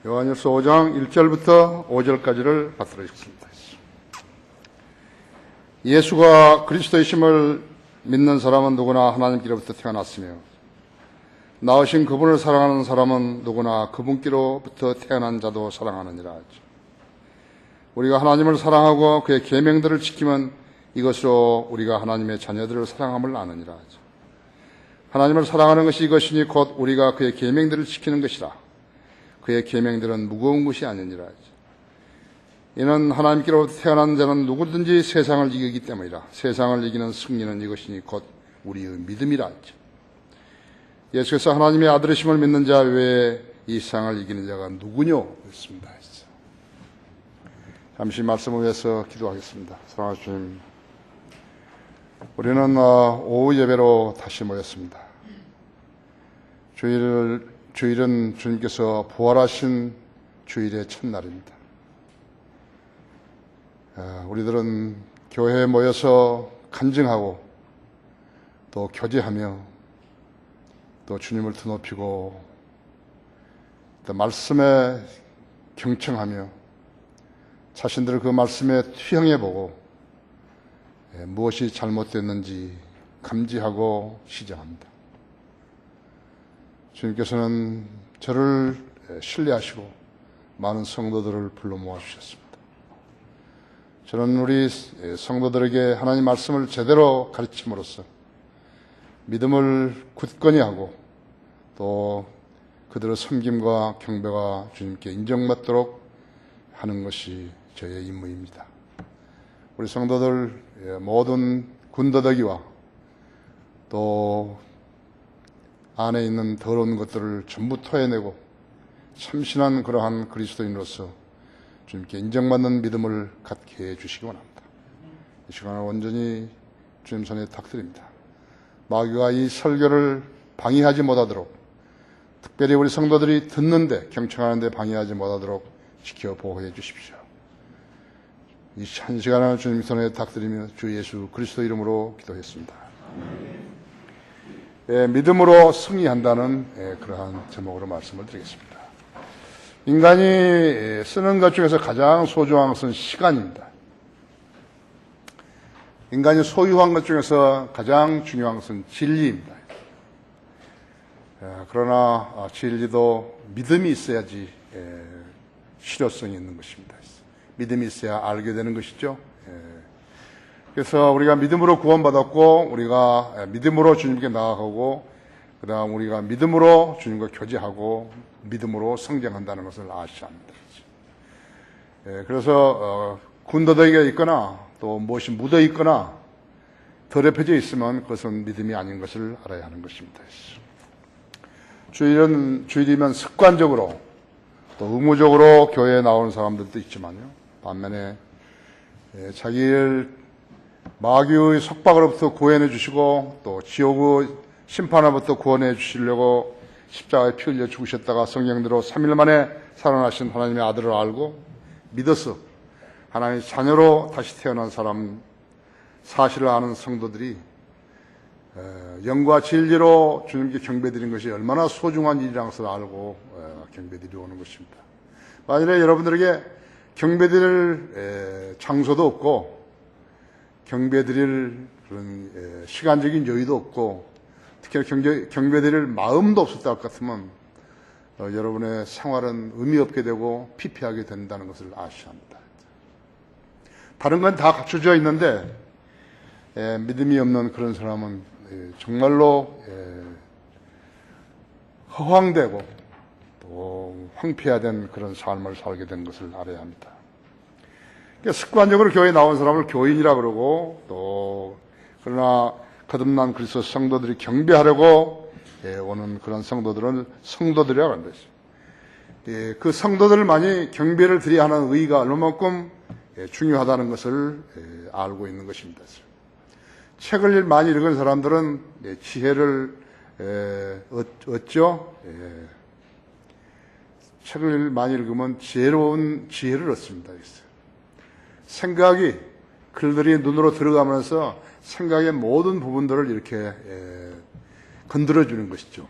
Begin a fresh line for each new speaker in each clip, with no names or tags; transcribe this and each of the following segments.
요한일서 5장 1절부터 5절까지를 받들어 읽습니다. 예수가 그리스도이심을 믿는 사람은 누구나 하나님께로부터 태어났으며 낳으신 그분을 사랑하는 사람은 누구나 그분께로부터 태어난 자도 사랑하느니라 하죠. 우리가 하나님을 사랑하고 그의 계명들을 지키면 이것으로 우리가 하나님의 자녀들을 사랑함을 아느니라 하죠. 하나님을 사랑하는 것이 이것이니 곧 우리가 그의 계명들을 지키는 것이라. 그의 계명들은 무거운 것이 아니니라 하죠. 이는 하나님께로부터 태어난 자는 누구든지 세상을 이기기 때문이라. 세상을 이기는 승리는 이것이니 곧 우리의 믿음이라 하죠. 예수께서 하나님의 아들이심을 믿는 자 외에 이 세상을 이기는 자가 누구뇨? 그랬습니다. 잠시 말씀을 위해서 기도하겠습니다. 사랑하는 주님, 우리는 오후 예배로 다시 모였습니다. 주일은 주님께서 부활하신 주일의 첫날입니다. 우리들은 교회에 모여서 간증하고 또 교제하며 또 주님을 드높이고 또 말씀에 경청하며 자신들을 그 말씀에 투영해보고 무엇이 잘못됐는지 감지하고 시정합니다. 주님께서는 저를 신뢰하시고 많은 성도들을 불러 모아주셨습니다. 저는 우리 성도들에게 하나님 말씀을 제대로 가르침으로써 믿음을 굳건히 하고 또 그들의 섬김과 경배가 주님께 인정받도록 하는 것이 저의 임무입니다. 우리 성도들 모든 군더더기와 또 안에 있는 더러운 것들을 전부 토해내고 참신한 그러한 그리스도인으로서 주님께 인정받는 믿음을 갖게 해주시기 원합니다. 이 시간을 온전히 주님 손에 탁드립니다. 마귀가 이 설교를 방해하지 못하도록, 특별히 우리 성도들이 듣는데 경청하는데 방해하지 못하도록 지켜 보호해 주십시오. 이 한 시간을 주님 손에 탁드리며 주 예수 그리스도 이름으로 기도했습니다. 믿음으로 승리한다는 그러한 제목으로 말씀을 드리겠습니다. 인간이 쓰는 것 중에서 가장 소중한 것은 시간입니다. 인간이 소유한 것 중에서 가장 중요한 것은 진리입니다. 그러나 진리도 믿음이 있어야지 실효성이 있는 것입니다. 믿음이 있어야 알게 되는 것이죠. 그래서 우리가 믿음으로 구원받았고 우리가 믿음으로 주님께 나아가고 그 다음 우리가 믿음으로 주님과 교제하고 믿음으로 성장한다는 것을 아셔야 합니다. 그래서 군더더기가 있거나 또 무엇이 묻어 있거나 더럽혀져 있으면 그것은 믿음이 아닌 것을 알아야 하는 것입니다. 주일이면 습관적으로 또 의무적으로 교회에 나오는 사람들도 있지만요. 반면에 자기를 마귀의 속박으로부터 구원해 주시고 또 지옥의 심판으로부터 구원해 주시려고 십자가에 피 흘려 죽으셨다가 성령대로 3일 만에 살아나신 하나님의 아들을 알고 믿어서 하나님의 자녀로 다시 태어난 사람 사실을 아는 성도들이 영과 진리로 주님께 경배드리는 것이 얼마나 소중한 일이라는 것을 알고 경배드리러 오는 것입니다. 만일에 여러분들에게 경배드릴 장소도 없고 경배드릴 그런 시간적인 여유도 없고 특히 경배드릴 마음도 없었다 할 것 같으면 여러분의 생활은 의미 없게 되고 피폐하게 된다는 것을 아셔야 합니다. 다른 건 다 갖춰져 있는데 믿음이 없는 그런 사람은 정말로 허황되고 또 황폐화된 그런 삶을 살게 된 것을 알아야 합니다. 그러니까 습관적으로 교회에 나온 사람을 교인이라 그러고 또 그러나 거듭난 그리스도 성도들이 경배하려고 오는 그런 성도들은 성도들이라고 하는 것이죠. 그 성도들만이 경배를 드려야 하는 의의가 얼마만큼 중요하다는 것을 알고 있는 것입니다. 책을 많이 읽은 사람들은 지혜를 얻죠. 책을 많이 읽으면 지혜로운 지혜를 얻습니다. 생각이 글들이 눈으로 들어가면서 생각의 모든 부분들을 이렇게 건드려주는 것이죠.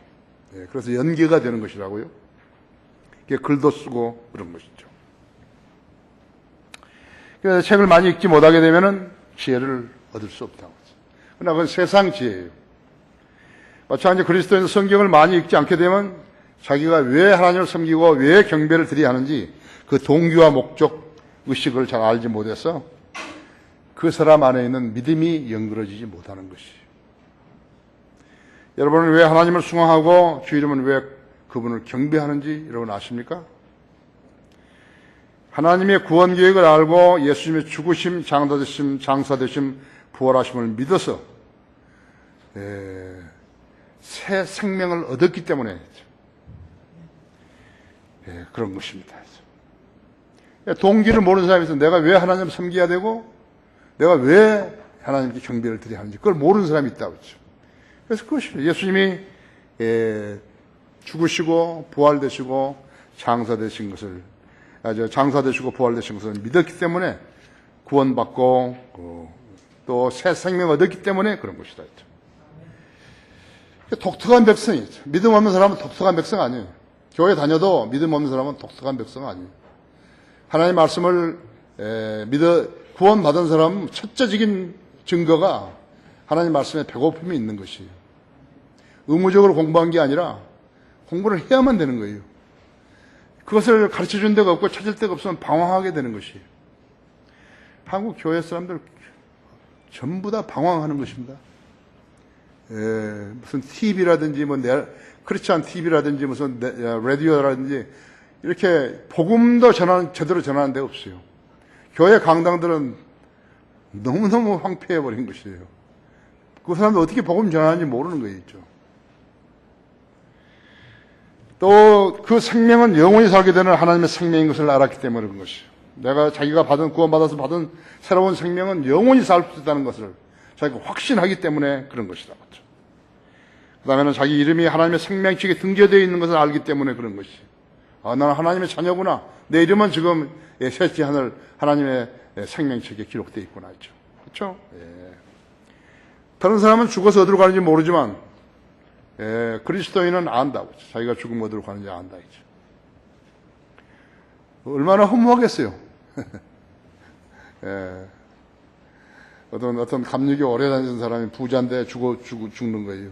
그래서 연계가 되는 것이라고요. 글도 쓰고 그런 것이죠. 그래서 책을 많이 읽지 못하게 되면은 지혜를 얻을 수 없다고 하죠. 그러나 그건 세상 지혜예요. 마찬가지 그리스도인 성경을 많이 읽지 않게 되면 자기가 왜 하나님을 섬기고 왜 경배를 드려야 하는지 그 동기와 목적 의식을 잘 알지 못해서 그 사람 안에 있는 믿음이 연그러지지 못하는 것이에요. 여러분은 왜 하나님을 숭앙하고 주 이름은 왜 그분을 경배하는지 여러분 아십니까? 하나님의 구원 계획을 알고 예수님의 죽으심, 장사되심, 부활하심을 믿어서 새 생명을 얻었기 때문에 그런 것입니다. 동기를 모르는 사람이 있어서 내가 왜 하나님을 섬겨야 되고 내가 왜 하나님께 경배를 드려야 하는지 그걸 모르는 사람이 있다고 했죠. 그래서 그것이죠. 예수님이 죽으시고 부활되시고 장사되신 것을 장사되시고 부활되신 것을 믿었기 때문에 구원받고 또 새 생명을 얻었기 때문에 그런 것이다. 독특한 백성이죠. 믿음 없는 사람은 독특한 백성 아니에요. 교회 다녀도 믿음 없는 사람은 독특한 백성 아니에요. 하나님의 말씀을 믿어 구원받은 사람은 첫째적인 증거가 하나님 말씀에 배고픔이 있는 것이에요. 의무적으로 공부한 게 아니라 공부를 해야만 되는 거예요. 그것을 가르쳐준 데가 없고 찾을 데가 없으면 방황하게 되는 것이에요. 한국 교회 사람들 전부 다 방황하는 것입니다. 무슨 TV라든지 크리스찬 TV라든지 무슨 라디오라든지 이렇게 복음도 제대로 전하는 데가 없어요. 교회 강당들은 너무너무 황폐해버린 것이에요. 그 사람들 어떻게 복음 전하는지 모르는 거예요. 또 그 생명은 영원히 살게 되는 하나님의 생명인 것을 알았기 때문에 그런 것이에요. 내가 자기가 구원받아서 받은 새로운 생명은 영원히 살 수 있다는 것을 자기가 확신하기 때문에 그런 것이다. 그 다음에는 자기 이름이 하나님의 생명책에 등재되어 있는 것을 알기 때문에 그런 것이에요. 나는 하나님의 자녀구나. 내 이름은 지금 셋째 하늘 하나님의 생명책에 기록되어 있구나 했죠. 그렇죠? 다른 사람은 죽어서 어디로 가는지 모르지만 그리스도인은 안다고. 자기가 죽으면 어디로 가는지 안다. 얼마나 허무하겠어요. 어떤 감lik이 오래 다니는 사람이 부자인데 죽는 거예요.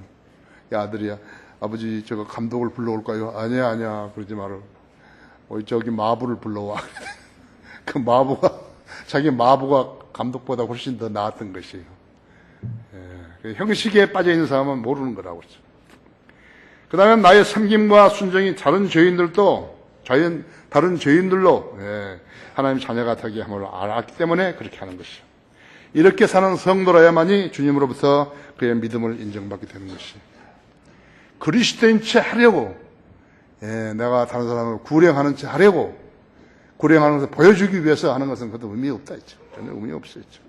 야, 아들이야, 아버지 저거 감독을 불러올까요? 아니야, 그러지 마라. 저기 마부를 불러와. 그 자기 마부가 감독보다 훨씬 더 나았던 것이에요. 형식에 빠져 있는 사람은 모르는 거라고 그랬죠. 그 다음에 나의 섬김과 순종이 다른 죄인들로 하나님 자녀가 되게 함을 알았기 때문에 그렇게 하는 것이죠. 이렇게 사는 성도라야만이 주님으로부터 그의 믿음을 인정받게 되는 것이에요. 그리스도인 채 하려고 내가 다른 사람을 구령하는 채 하려고 구령하는 것을 보여주기 위해서 하는 것은 그것도 의미 없다 했죠. 전혀 의미 없어 했죠.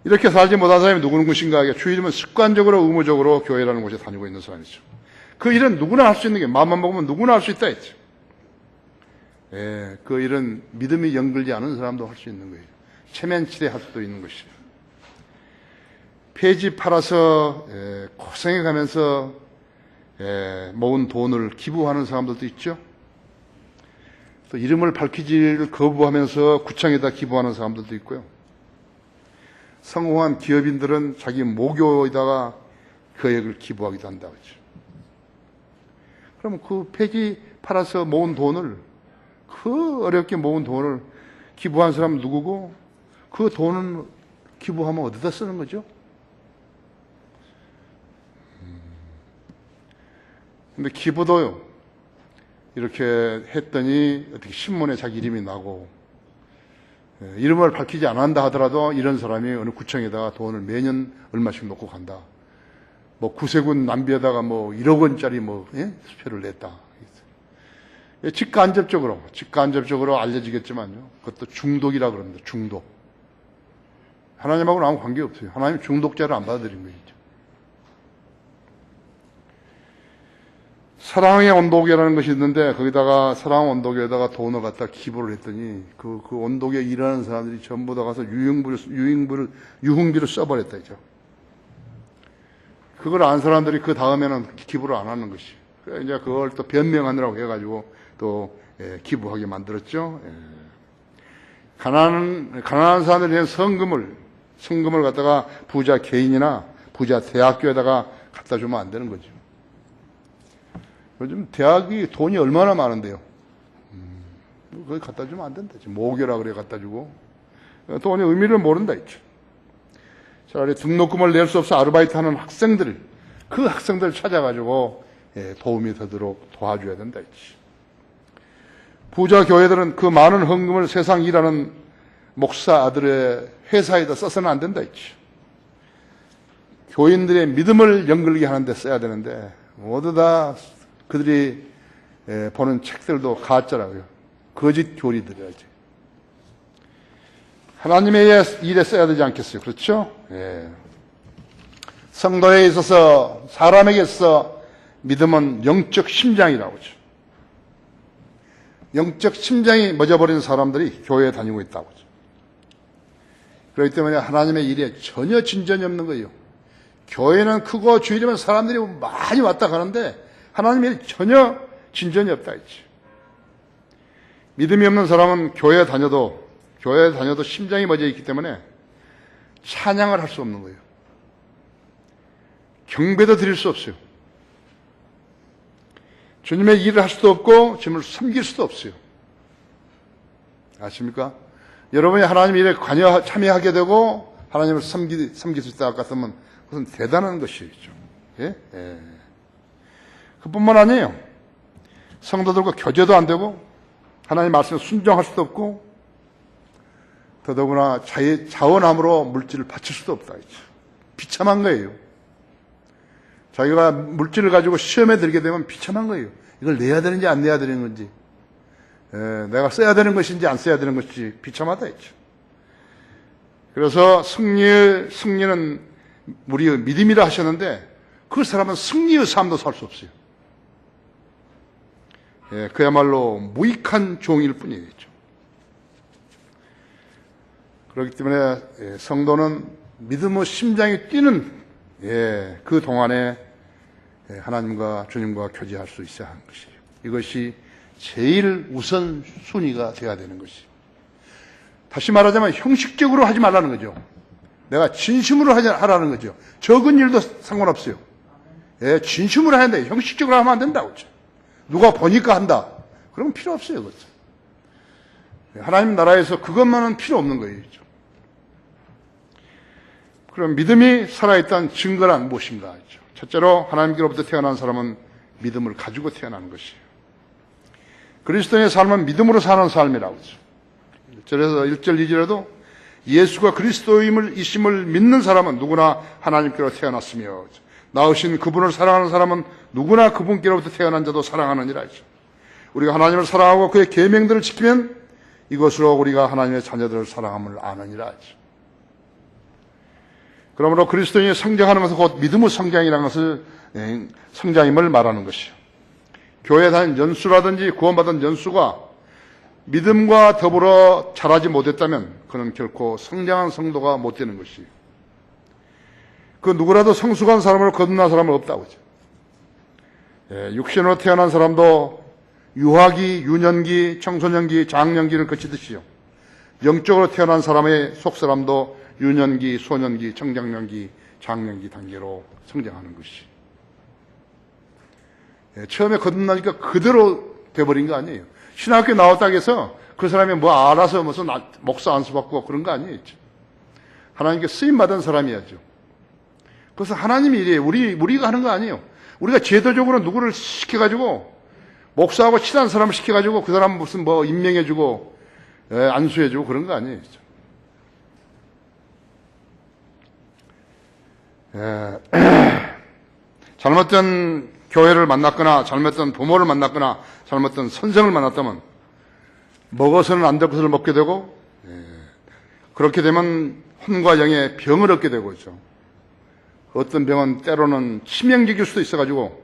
이렇게 살지 못한 사람이 누구는 것인가 하게 주 이름은 습관적으로 의무적으로 교회라는 곳에 다니고 있는 사람이죠. 그 일은 누구나 할 수 있는 게 마음만 먹으면 누구나 할 수 있다 했죠. 그 일은 믿음이 연결되지 않은 사람도 할 수 있는 거예요. 체면치레 할 수도 있는 것이에요. 폐지 팔아서 고생해 가면서 모은 돈을 기부하는 사람들도 있죠. 또 이름을 밝히지를 거부하면서 구청에다 기부하는 사람들도 있고요. 성공한 기업인들은 자기 모교에다가 거액을 기부하기도 한다고 하죠. 그러면 그 폐지 팔아서 모은 돈을 어렵게 모은 돈을 기부한 사람은 누구고 그 돈은 기부하면 어디다 쓰는 거죠? 근데 기부도요, 이렇게 했더니 어떻게 신문에 자기 이름이 나고, 이름을 밝히지 않는다 하더라도 이런 사람이 어느 구청에다가 돈을 매년 얼마씩 놓고 간다. 구세군 남비에다가 1억 원짜리 수표를 냈다. 직간접적으로 알려지겠지만요. 그것도 중독이라 그럽니다. 중독. 하나님하고는 아무 관계 없어요. 하나님 중독자를 안 받아들인 거죠. 사랑의 온도계라는 것이 있는데 거기다가 사랑 온도계에다가 돈을 갖다 기부를 했더니 그 온도계 일하는 사람들이 전부 다 가서 유흥비를 써버렸다죠. 그걸 안 사람들이 그 다음에는 기부를 안 하는 것이. 이제 그걸 또 변명하느라고 해가지고 또 기부하게 만들었죠. 가난한 사람들에 대한 성금을 갖다가 부자 개인이나 부자 대학교에다가 갖다 주면 안 되는 거죠. 요즘 대학이 돈이 얼마나 많은데요. 그걸 갖다 주면 안 된다. 모교라 그래 갖다 주고. 돈의 의미를 모른다 했죠. 차라리 등록금을 낼 수 없어 아르바이트 하는 학생들, 그 학생들 찾아가지고 도움이 되도록 도와줘야 된다 했지. 부자 교회들은 그 많은 헌금을 세상 일하는 목사 아들의 회사에다 써서는 안 된다 했지. 교인들의 믿음을 연결게 하는데 써야 되는데 모두 다 그들이 보는 책들도 가짜라고요. 거짓 교리들이야지. 하나님의 일에 써야 되지 않겠어요? 그렇죠? 성도에 있어서 사람에게 있어서 믿음은 영적 심장이라고 하죠. 영적 심장이 멎어버린 사람들이 교회에 다니고 있다고 하죠. 그렇기 때문에 하나님의 일에 전혀 진전이 없는 거예요. 교회는 크고 주일이면 사람들이 많이 왔다 가는데 하나님의 일에 전혀 진전이 없다 했지. 믿음이 없는 사람은 교회에 다녀도 심장이 멎어 있기 때문에 찬양을 할 수 없는 거예요. 경배도 드릴 수 없어요. 주님의 일을 할 수도 없고 주님을 섬길 수도 없어요. 아십니까? 여러분이 하나님 일에 참여하게 되고 하나님을 섬길 수 있다 같으면 그것은 대단한 것이죠. 그뿐만 아니에요. 성도들과 교제도 안 되고 하나님 말씀에 순종할 수도 없고 더더구나 자원함으로 물질을 바칠 수도 없다. 비참한 거예요. 자기가 물질을 가지고 시험에 들게 되면 비참한 거예요. 이걸 내야 되는지 안 내야 되는 건지, 내가 써야 되는 것인지 안 써야 되는 것인지 비참하다 했죠. 그래서 승리는 우리의 믿음이라 하셨는데 그 사람은 승리의 삶도 살 수 없어요. 그야말로 무익한 종일 뿐이겠죠. 그렇기 때문에 성도는 믿음의 심장이 뛰는 그 동안에 하나님과 주님과 교제할 수 있어야 하는 것이에요. 이것이 제일 우선 순위가 되어야 되는 것이에요. 다시 말하자면 형식적으로 하지 말라는 거죠. 내가 진심으로 하라는 거죠. 적은 일도 상관없어요. 진심으로 해야 돼. 형식적으로 하면 안 된다고. 누가 보니까 한다. 그러면 필요 없어요. 그렇죠. 하나님 나라에서 그것만은 필요 없는 거예요. 그럼 믿음이 살아있다는 증거란 무엇인가 하죠. 첫째로 하나님께로부터 태어난 사람은 믿음을 가지고 태어나는 것이에요. 그리스도인의 삶은 믿음으로 사는 삶이라고 하죠. 1절, 2절에도 예수가 그리스도임을 믿는 사람은 누구나 하나님께로 태어났으며 낳으신 그분을 사랑하는 사람은 누구나 그분께로부터 태어난 자도 사랑하느니라 하죠. 우리가 하나님을 사랑하고 그의 계명들을 지키면 이것으로 우리가 하나님의 자녀들을 사랑함을 아느니라 하죠. 그러므로 그리스도인이 성장하는 것은 곧 믿음의 성장이라는 것을 성장임을 말하는 것이요. 교회에 다닌 연수라든지 구원받은 연수가 믿음과 더불어 자라지 못했다면 그는 결코 성장한 성도가 못 되는 것이에요. 그 누구라도 성숙한 사람으로 거듭난 사람은 없다고 하죠. 육신으로 태어난 사람도 유아기, 유년기, 청소년기, 장년기를 거치듯이요. 영적으로 태어난 사람의 속사람도 유년기, 소년기, 청장년기, 장년기 단계로 성장하는 것이. 처음에 거듭나니까 그대로 돼버린 거 아니에요. 신학교 나왔다고 해서 그 사람이 뭐 알아서 무슨 목사 안수 받고 그런 거 아니에요. 하나님께 쓰임받은 사람이야죠. 그래서 하나님이 이래요. 우리가 하는 거 아니에요. 우리가 제도적으로 누구를 시켜가지고 목사하고 친한 사람을 시켜가지고 그 사람 무슨 뭐 임명해주고 안수해주고 그런 거 아니에요. 잘못된 교회를 만났거나 잘못된 부모를 만났거나 잘못된 선생을 만났다면 먹어서는 안 될 것을 먹게 되고 그렇게 되면 혼과 영의 병을 얻게 되고 있죠. 어떤 병은 때로는 치명적일 수도 있어가지고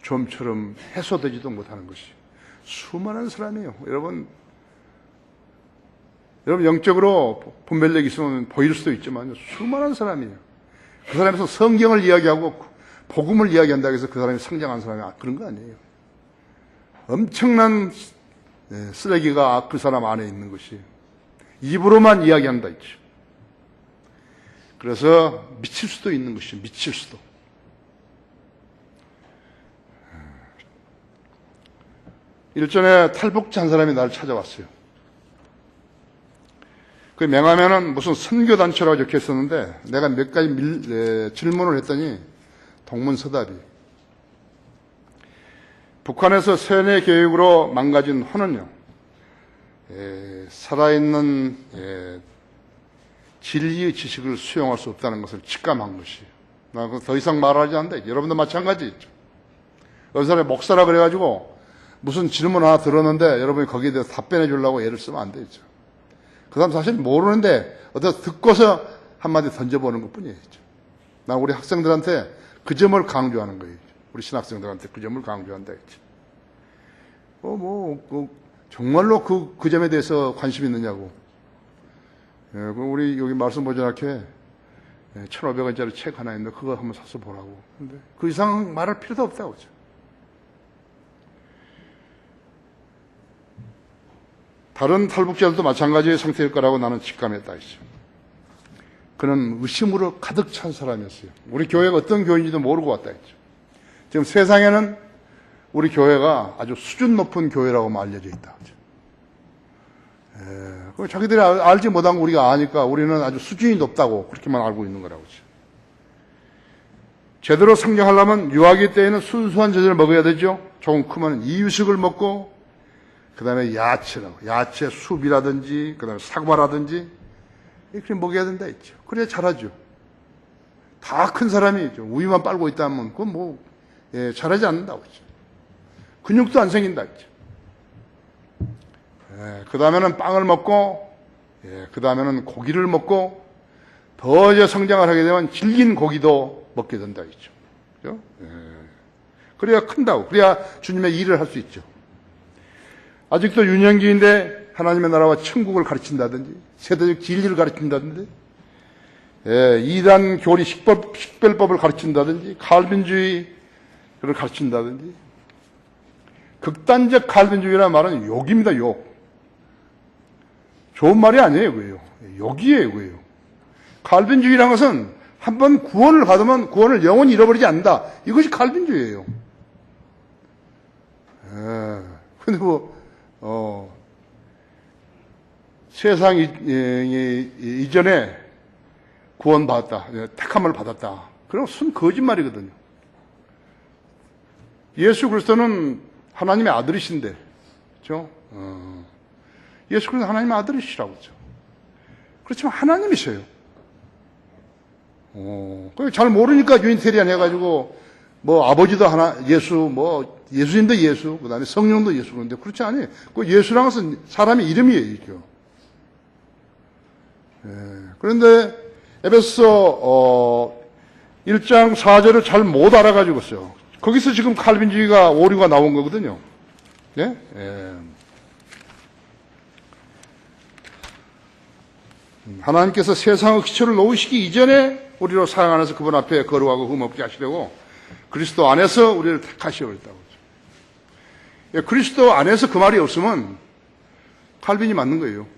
좀처럼 해소되지도 못하는 것이 수많은 사람이에요. 여러분 영적으로 분별력이 있으면 보일 수도 있지만 수많은 사람이에요. 그 사람에서 성경을 이야기하고 복음을 이야기한다고 해서 그 사람이 성장한 사람이 그런 거 아니에요. 엄청난 쓰레기가 그 사람 안에 있는 것이 입으로만 이야기한다 있죠. 그래서 미칠 수도 있는 것이 미칠 수도. 일전에 탈북자 한 사람이 나를 찾아왔어요. 그 명함에는 무슨 선교단체라고 적혀 있었는데 내가 몇 가지 질문을 했더니 동문서답이 북한에서 세뇌 교육으로 망가진 혼은요, 살아있는 진리의 지식을 수용할 수 없다는 것을 직감한 것이에요. 나 더 이상 말하지 않는다. 여러분도 마찬가지죠. 어느 사람이 목사라 그래가지고 무슨 질문 하나 들었는데 여러분이 거기에 대해서 답변해 주려고 애를 쓰면 안 되죠. 그 사람 사실 모르는데 어디서 듣고서 한마디 던져보는 것 뿐이에요. 나 우리 학생들한테 그 점을 강조하는 거예요. 우리 신학생들한테 그 점을 강조한다 했지. 정말로 그 점에 대해서 관심이 있느냐고. 우리 여기 말씀 보존학회 1,500원짜리 책 하나 있는데 그거 한번 사서 보라고. 근데 그 이상 말할 필요도 없다고. 그죠? 다른 탈북자들도 마찬가지의 상태일 거라고 나는 직감했다 했죠. 그는 의심으로 가득 찬 사람이었어요. 우리 교회가 어떤 교회인지도 모르고 왔다 했죠. 지금 세상에는 우리 교회가 아주 수준 높은 교회라고 알려져 있다. 자기들이 알지 못한 거 우리가 아니까 우리는 아주 수준이 높다고 그렇게만 알고 있는 거라고. 제대로 성장하려면 유아기 때에는 순수한 젖을 먹어야 되죠. 조금 크면 이유식을 먹고 그 다음에 야채 숲이라든지 그 다음에 사과라든지 이렇게 먹여야 된다 했죠. 그래야 잘하죠. 다 큰 사람이 우유만 빨고 있다면 그건 잘하지 않는다고 했죠. 근육도 안 생긴다 했죠. 그 다음에는 빵을 먹고 그 다음에는 고기를 먹고 더 이제 성장을 하게 되면 질긴 고기도 먹게 된다 했죠. 그죠? 그래야 큰다고. 그래야 주님의 일을 할 수 있죠. 아직도 유년기인데 하나님의 나라와 천국을 가르친다든지 세대적 진리를 가르친다든지 이단 교리 식별법을 가르친다든지 칼빈주의를 가르친다든지 극단적 칼빈주의라는 말은 욕입니다. 욕. 좋은 말이 아니에요. 그게요. 욕이에요. 그게요. 칼빈주의라는 것은 한번 구원을 받으면 구원을 영원히 잃어버리지 않는다. 이것이 칼빈주의예요. 근데 세상 이전에 구원받았다. 택함을 받았다. 그럼 순 거짓말이거든요. 예수 그리스도는 하나님의 아들이신데, 그렇죠? 예수 그리스도 하나님의 아들이시라고 그러죠. 그렇지만 하나님이셔요. 잘 모르니까 유인테리안 해가지고 아버지도 예수님도 예수, 그 다음에 성령도 예수. 그런데 그렇지 않아요. 그 예수라는 것은 사람의 이름이에요. 그런데 에베소 1장 4절을 잘 못 알아가지고 있어요. 거기서 지금 칼빈주의가 오류가 나온 거거든요. 예? 하나님께서 세상의 기초를 놓으시기 이전에 우리로 사랑 안에서 그분 앞에 거룩하고 흠없게 하시려고 그리스도 안에서 우리를 택하시려고 했다고. 그리스도 안에서 그 말이 없으면 칼빈이 맞는 거예요.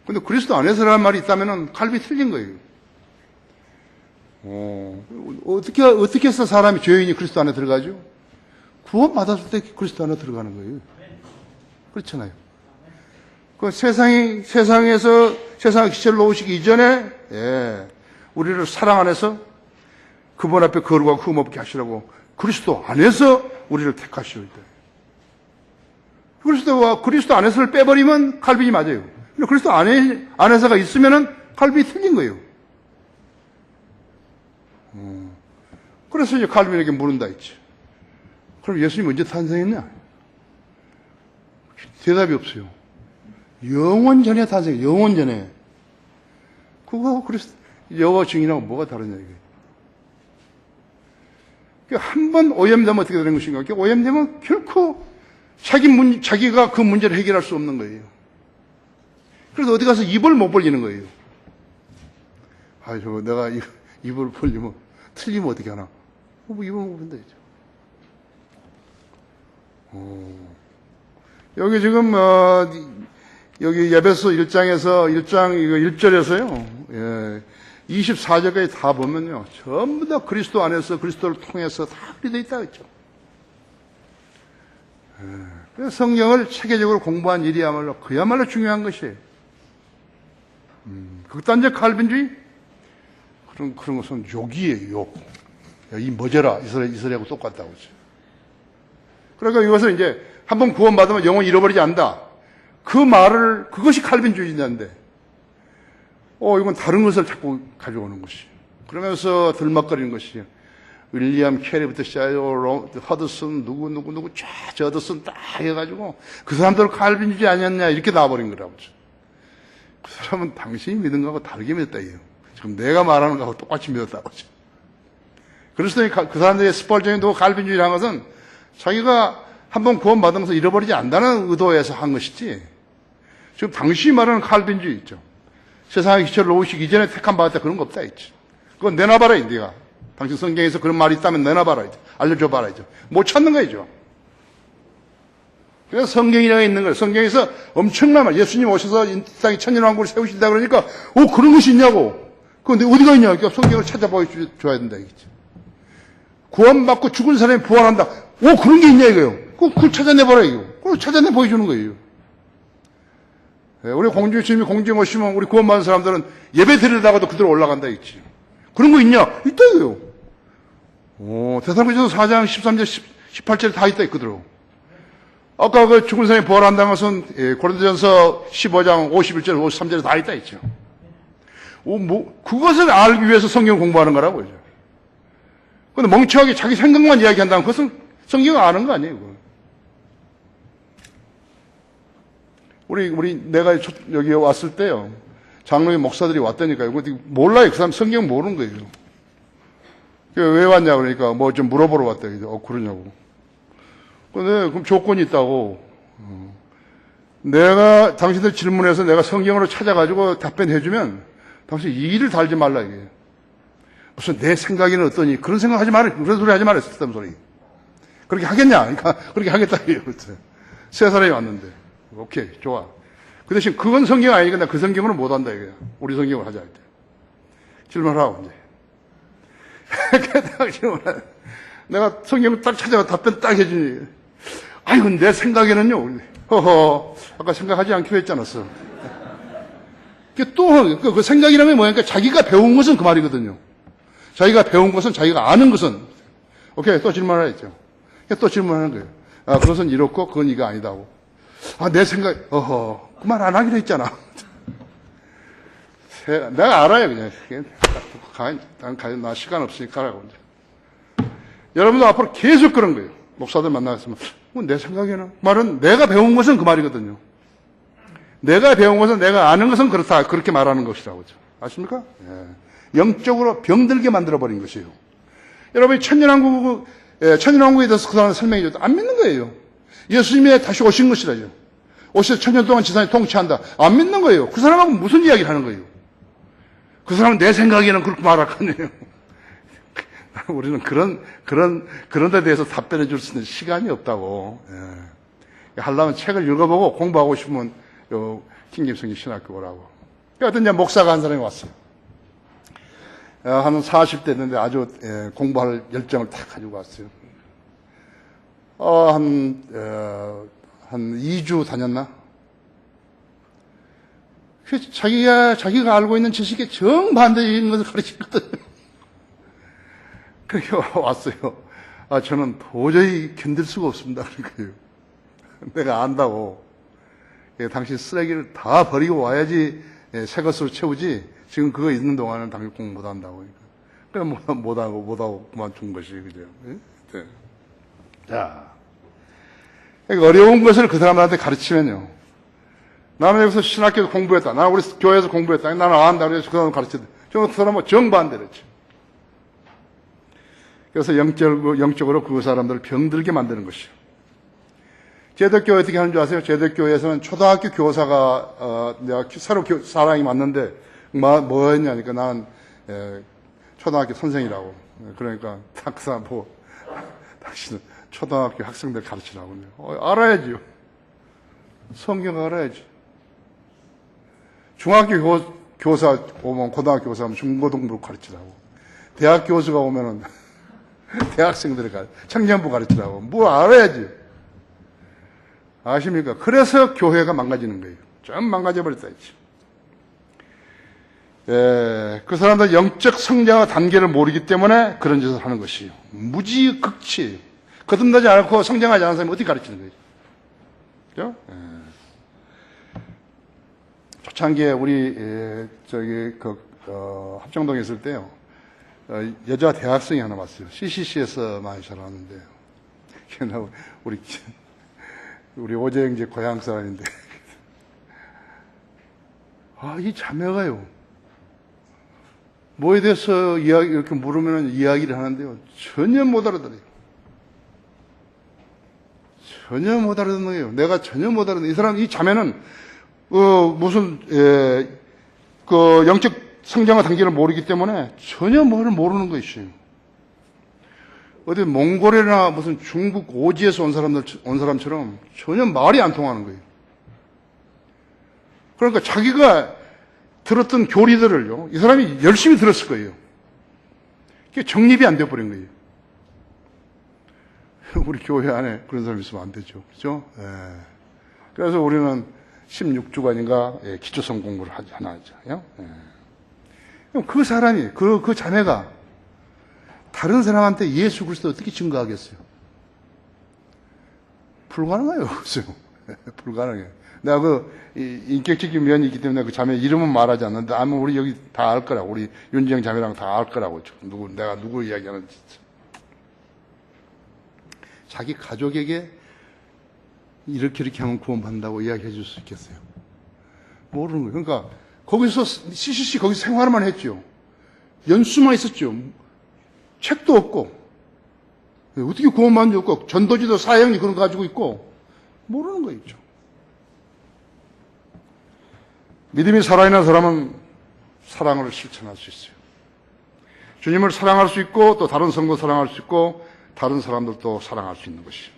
근데 그리스도 안에서라는 말이 있다면 칼빈이 틀린 거예요. 어떻게 해서 사람이 죄인이 그리스도 안에 들어가죠? 구원 받았을 때 그리스도 안에 들어가는 거예요. 그렇잖아요. 그 세상에서 세상의 기초를 놓으시기 이전에 우리를 사랑 안에서 그분 앞에 거룩하고 흠없게 하시라고 그리스도 안에서 우리를 택하시오. 그리스도 안에서를 빼버리면 칼빈이 맞아요. 근데 그리스도 안에서가 있으면은 칼빈이 틀린 거예요. 그래서 이제 칼빈에게 물은다 했지. 그럼 예수님 언제 탄생했냐? 대답이 없어요. 영원 전에 탄생해요. 영원 전에. 그거 여호와 증인하고 뭐가 다르냐 이게. 한 번 오염되면 어떻게 되는 것인가? 오염되면 결코 자기가 그 문제를 해결할 수 없는 거예요. 그래서 어디 가서 입을 못 벌리는 거예요. 내가 입을 벌리면 틀리면 어떻게 하나? 입을 못 벌린다 했죠. 여기 지금, 여기 예배서 1장에서, 1절에서요, 24절까지 다 보면요, 전부 다 그리스도 안에서 그리스도를 통해서 다 그리되어 있다 했죠. 그래서 성경을 체계적으로 공부한 일이야말로 그야말로 중요한 것이에요. 극단적 칼빈주의? 그런 것은 욕이에요, 욕. 야, 이 뭐져라, 이스라엘하고 똑같다고 그러죠. 그러니까 이것을 이제 한번 구원받으면 영원히 잃어버리지 않는다. 그 말을, 그것이 칼빈주의인데, 이건 다른 것을 자꾸 가져오는 것이. 그러면서 들먹거리는 것이. 윌리엄 캐리부터 시작해서 허드슨, 누구, 저더슨 딱 해가지고, 그 사람들 칼빈주의 아니었냐, 이렇게 나와버린 거라고. 그 사람은 당신이 믿은 거하고 다르게 믿었다, 이요. 지금 내가 말하는 거하고 똑같이 믿었다고. 그래서 그 사람들의 스펄전도 칼빈주의라는 것은 자기가 한번 구원받으면서 잃어버리지 않는다는 의도에서 한 것이지, 지금 당신이 말하는 칼빈주의 있죠. 세상의 기초를 놓으시기 이전에 택함 받았다, 그런 거 없다, 있지. 그건 내놔봐라, 네가. 당신 성경에서 그런 말이 있다면 내놔봐라, 이제. 알려줘봐라, 이제. 못 찾는 거죠. 그래서 성경이라고 있는 거예요. 성경에서 엄청난 말, 예수님 오셔서 이 땅에 천년왕국을 세우신다 그러니까, 그런 것이 있냐고. 그런데 어디가 있냐? 그러니까 성경을 찾아보여줘야 된다, 이거지. 구원받고 죽은 사람이 부활한다. 그런 게 있냐, 이거요. 그걸 찾아내봐라, 이거. 그걸 찾아내 보여주는 거예요. 우리 주님이 공중에 오시면 우리 구원받은 사람들은 예배 드리다가도 그대로 올라간다, 있지. 그런 거 있냐? 있다, 이거요. 데살로니가서 4장 13절, 18절에 다 있다, 그대로. 아까 그 죽은 사람이 부활한다는 것은 고린도전서 15장 51절, 53절에 다 있다, 있죠. 그것을 알기 위해서 성경 공부하는 거라고, 그죠. 근데 멍청하게 자기 생각만 이야기한다면 그것은 성경을 아는 거 아니에요, 그거. 내가 여기 왔을 때요, 장로회 목사들이 왔다니까요. 몰라요. 그 사람 성경 모르는 거예요. 왜 왔냐, 그러니까 뭐 좀 물어보러 왔다. 그러냐고. 근데 그럼 조건이 있다고. 내가 당신들 질문해서 내가 성경으로 찾아가지고 답변해주면 당신 이 일을 달지 말라, 이게. 무슨 내 생각에는 어떠니? 그런 생각 하지 마라. 그런 소리 하지 마라. 쓸데없는 소리. 그렇게 하겠냐? 그러니까 그렇게 하겠다. 세 사람이 왔는데. 오케이, 좋아. 그 대신 그건 성경 아니니까 나 그 성경으로 못 한다, 이거야. 우리 성경을 하자, 이제. 질문하라고, 이제. 내가 성경을 딱 찾아가 답변 딱 해주니. 아이고, 내 생각에는요. 아까 생각하지 않기로 했지 않았어. 그 생각이라는 게 뭐냐니까 자기가 배운 것은 그 말이거든요. 자기가 배운 것은 자기가 아는 것은. 오케이, 또 질문하라 했죠. 또 질문하는 거예요. 그것은 이렇고, 그건 이거 아니다고. 내 생각, 그 말 안 하기로 했잖아. 내가 알아요, 그냥. 나 시간 없으니까 하라고. 여러분도 앞으로 계속 그런 거예요. 목사들 만나서. 내 생각에는. 말은 내가 배운 것은 그 말이거든요. 내가 배운 것은 내가 아는 것은 그렇다. 그렇게 말하는 것이라고. 아십니까? 예. 영적으로 병들게 만들어버린 것이에요. 여러분이 천년왕국에 대해서 그 사람 설명해 줬다. 안 믿는 거예요. 예수님이 다시 오신 것이라죠. 오셔서 천년 동안 지상에 통치한다. 안 믿는 거예요. 그 사람하고 무슨 이야기를 하는 거예요. 그 사람은 내 생각에는 그렇게 말할 거 아니에요. 우리는 그런 데 대해서 답변해 줄 수 있는 시간이 없다고. 예. 하려면 책을 읽어보고 공부하고 싶으면 킹김성기 신학교 오라고. 어떤 목사가 한 사람이 왔어요. 한 40대 됐는데 아주 공부할 열정을 탁 가지고 왔어요. 한 2주 다녔나? 자기가 알고 있는 지식의 정반대인 것을 가르치거든요. 그렇게 왔어요. 저는 도저히 견딜 수가 없습니다. 그러니까요. 내가 안다고. 당신 쓰레기를 다 버리고 와야지 새 것으로 채우지. 지금 그거 있는 동안은 당신 공부 못 한다고. 그래, 못하고 그만둔 것이, 그죠? 네. 자. 어려운 것을 그 사람한테 가르치면요. 나는 여기서 신학교에서 공부했다. 나는 우리 교회에서 공부했다. 나는 안 한다. 그래서 그 사람 가르쳤다. 그 사람은 정반대로 했죠. 그래서 영적으로 그 사람들을 병들게 만드는 것이요. 제덕교회 어떻게 하는 줄 아세요? 제덕교회에서는 초등학교 교사가, 내가 새로 사람이 왔는데, 뭐 했냐니까 나는, 초등학교 선생이라고. 그러니까, 딱 그 사람 보고, 당신은 초등학교 학생들 가르치라고. 알아야지요. 성경 알아야지. 중학교 교사 오면 고등학교 교사 오면 중고등부 가르치라고. 대학 교수가 오면은 대학생들을 청년부 가르치라고. 뭐 알아야지. 아십니까? 그래서 교회가 망가지는 거예요. 좀 망가져버렸다 했지. 그 사람들 영적 성장의 단계를 모르기 때문에 그런 짓을 하는 것이에요. 무지극치. 거듭나지 않고 성장하지 않은 사람이 어떻게 가르치는 거예요? 그죠? 초창기에 우리 합정동에 있을 때요, 여자 대학생이 하나 왔어요. CCC에서 많이 자랐는데, 우리 오재영제 고향 사람인데, 이 자매가요, 뭐에 대해서 이렇게 물으면 이야기를 하는데요, 전혀 못 알아들어요. 전혀 못 알아듣는 거예요. 내가 전혀 못 알아듣는, 이 자매는, 영적 성장의 단계를 모르기 때문에 전혀 뭐를 모르는 것이에요. 어디 몽골이나 무슨 중국 오지에서 온 사람처럼 전혀 말이 안 통하는 거예요. 그러니까 자기가 들었던 교리들을요, 이 사람이 열심히 들었을 거예요. 그게 정립이 안 되어버린 거예요. 우리 교회 안에 그런 사람이 있으면 안 되죠. 그죠? 그래서 우리는 16주간인가 기초성 공부를 하나 하죠. 그 사람이, 그 자매가 다른 사람한테 예수 그리스도 어떻게 증거하겠어요? 불가능해요. 불가능해요. 내가 인격적인 면이 있기 때문에 그 자매 이름은 말하지 않는데, 아마 우리 여기 다 알 거라고. 우리 윤지영 자매랑 다 알 거라고. 내가 누구 이야기하는지. 자기 가족에게 이렇게 하면 구원받는다고 이야기해 줄 수 있겠어요? 모르는 거예요. 그러니까, 거기서, CCC 거기서 생활만 했죠. 연수만 있었죠. 책도 없고, 어떻게 구원받는 줄 없고, 전도지도 사형이 그런 거 가지고 있고, 모르는 거 있죠. 믿음이 살아있는 사람은 사랑을 실천할 수 있어요. 주님을 사랑할 수 있고, 또 다른 성도 사랑할 수 있고, 다른 사람들도 사랑할 수 있는 것이에요.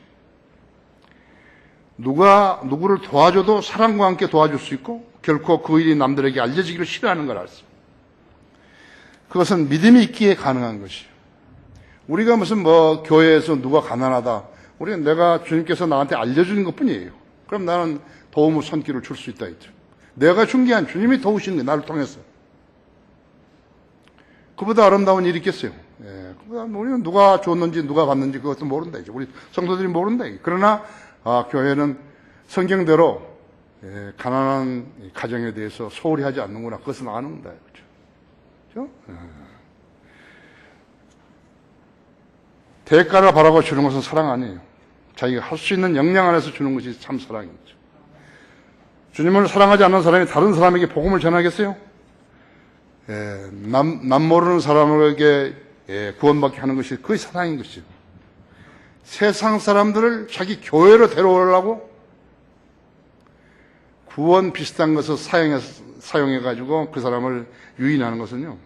누구를 도와줘도 사랑과 함께 도와줄 수 있고, 결코 그 일이 남들에게 알려지기를 싫어하는 걸 알았어요. 그것은 믿음이 있기에 가능한 것이에요. 우리가 무슨 교회에서 누가 가난하다, 우리는 내가 주님께서 나한테 알려주는 것 뿐이에요. 그럼 나는 도움의 손길을 줄 수 있다 했죠. 내가 준 게 아니라 주님이 도우시는 거예요. 나를 통해서. 그보다 아름다운 일이 있겠어요. 우리는 누가 줬는지 누가 받는지 그것도 모른다 이제. 우리 성도들이 모른다 이제. 그러나 교회는 성경대로 가난한 가정에 대해서 소홀히 하지 않는구나. 그것은 아는다. 그렇죠? 대가를 바라고 주는 것은 사랑 아니에요. 자기가 할 수 있는 역량 안에서 주는 것이 참 사랑이죠. 주님을 사랑하지 않는 사람이 다른 사람에게 복음을 전하겠어요? 남 모르는 사람에게 구원받게 하는 것이 그게 사랑인 것이죠. 세상 사람들을 자기 교회로 데려오려고 구원 비슷한 것을 사용해가지고 그 사람을 유인하는 것은요,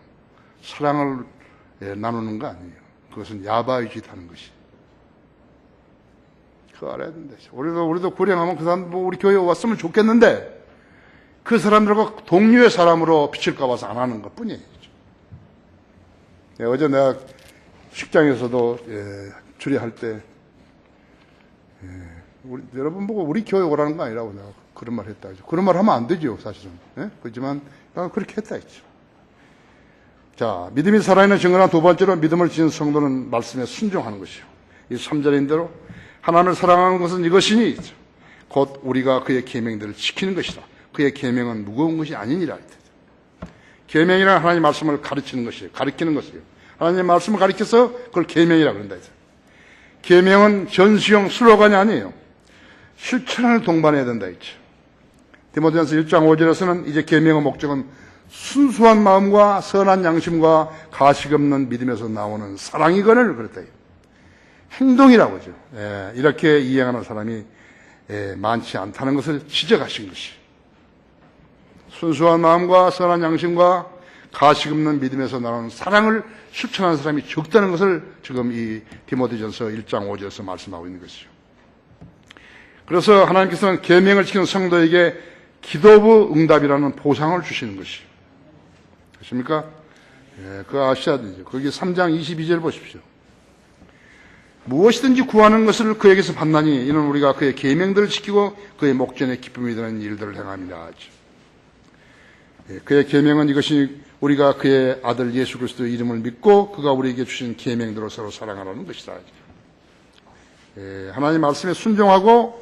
사랑을 나누는 거 아니에요. 그것은 야바이짓 하는 것이. 그거 알아야 된다. 우리도 고령하면 그 사람, 우리 교회에 왔으면 좋겠는데, 그 사람들과 동료의 사람으로 비칠까 봐서 안 하는 것 뿐이에요. 어제 내가 식장에서도 주례할 때, 여러분 보고 우리 교회 오라는 거 아니라고 내가 그런 말 했다. 그런 말 하면 안 되죠, 사실은. 그렇지만, 그렇게 했다 했죠. 자, 믿음이 살아있는 증거는 두 번째로 믿음을 지닌 성도는 말씀에 순종하는 것이요. 이 3절인 대로 하나님을 사랑하는 것은 이것이니 곧 우리가 그의 계명들을 지키는 것이다. 그의 계명은 무거운 것이 아니니라. 계명이란 하나님의 말씀을 가르치는 것이에요. 가르치는 것이에요. 하나님의 말씀을 가르쳐서 그걸 계명이라고 그런다. 계명은 전시용 슬로건이 아니에요. 실천을 동반해야 된다 했죠. 디모데전서 1장 5절에서는 이제 계명의 목적은 순수한 마음과 선한 양심과 가식 없는 믿음에서 나오는 사랑이거늘 그랬다. 행동이라고 하죠. 이렇게 이행하는 사람이 많지 않다는 것을 지적하신 것이. 순수한 마음과 선한 양심과 가식 없는 믿음에서 나오는 사랑을 실천하는 사람이 적다는 것을 지금 이 디모데전서 1장 5절에서 말씀하고 있는 것이죠. 그래서 하나님께서는 계명을 지키는 성도에게 기도부 응답이라는 보상을 주시는 것이에요. 아십니까? 예, 그거 아셔야 되죠. 거기 3장 22절 보십시오. 무엇이든지 구하는 것을 그에게서 받나니 이는 우리가 그의 계명들을 지키고 그의 목전에 기쁨이 되는 일들을 행함이라 하죠. 예, 그의 계명은 이것이 우리가 그의 아들 예수 그리스도의 이름을 믿고 그가 우리에게 주신 계명대로 서로 사랑하라는 것이다. 예, 하나님 말씀에 순종하고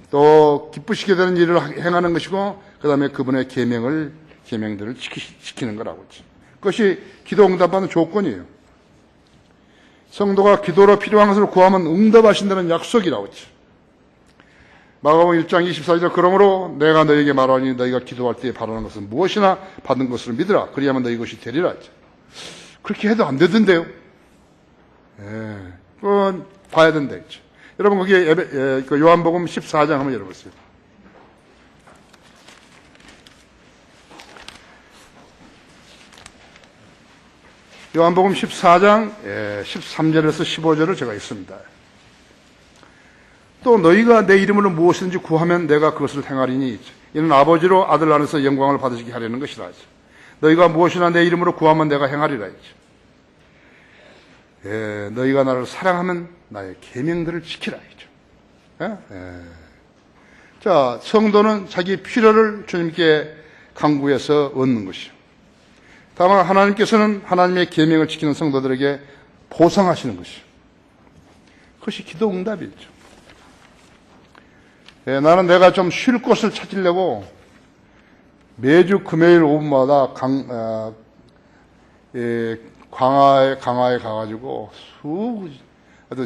또 기쁘시게 되는 일을 행하는 것이고 그 다음에 그분의 계명들을 지키는 거라고 하죠. 그것이 기도 응답받는 조건이에요. 성도가 기도로 필요한 것을 구하면 응답하신다는 약속이라고 하죠. 마가복음 1장 24절 그러므로 내가 너에게 말하니 너희가 기도할 때 바라는 것은 무엇이나 받은 것을 믿으라. 그리하면 너희 것이 되리라 하죠. 그렇게 해도 안 되던데요. 예, 그건 봐야 된다 했죠. 여러분 거기에 요한복음 14장 한번 열어보세요. 요한복음 14장 13절에서 15절을 제가 읽습니다. 또 너희가 내 이름으로 무엇이든지 구하면 내가 그것을 행하리니 이는 아버지로 아들 안에서 영광을 받으시게 하려는 것이라 하죠. 너희가 무엇이나 내 이름으로 구하면 내가 행하리라 하죠. 너희가 나를 사랑하면 나의 계명들을 지키라 하죠. 자, 성도는 자기 필요를 주님께 간구해서 얻는 것이요. 다만 하나님께서는 하나님의 계명을 지키는 성도들에게 보상하시는 것이요. 그것이 기도 응답이죠. 나는 내가 좀 쉴 곳을 찾으려고 매주 금요일 오후마다 광화에 가가지고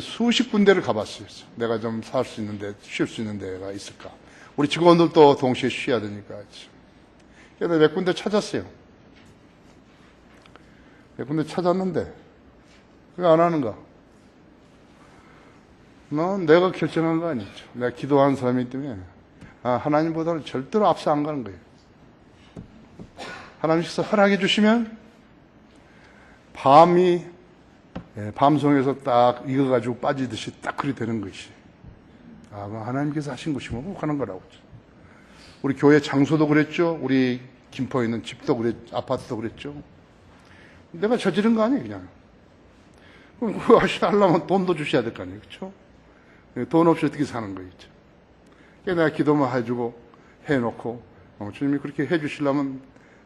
수십 군데를 가봤어요. 내가 좀 살 수 있는데, 쉴 수 있는 데가 있을까. 우리 직원들도 동시에 쉬어야 되니까. 그래서 몇 군데 찾았어요. 몇 군데 찾았는데, 왜 안 하는가? 넌 내가 결정한 거 아니죠. 내가 기도하는 사람이기 때문에, 하나님보다는 절대로 앞서 안 가는 거예요. 하나님께서 허락해 주시면, 밤송에서 딱 익어가지고 빠지듯이 딱 그리 되는 것이. 하나님께서 하신 것이고, 꼭 하는 거라고. 우리 교회 장소도 그랬죠. 우리 김포에 있는 집도 아파트도 그랬죠. 내가 저지른 거 아니에요, 그냥. 그럼 그거 하려면 돈도 주셔야 될 거 아니에요, 그렇죠? 돈 없이 어떻게 사는 거겠죠. 그러니까 내가 기도만 해주고, 해놓고, 주님이 그렇게 해주시려면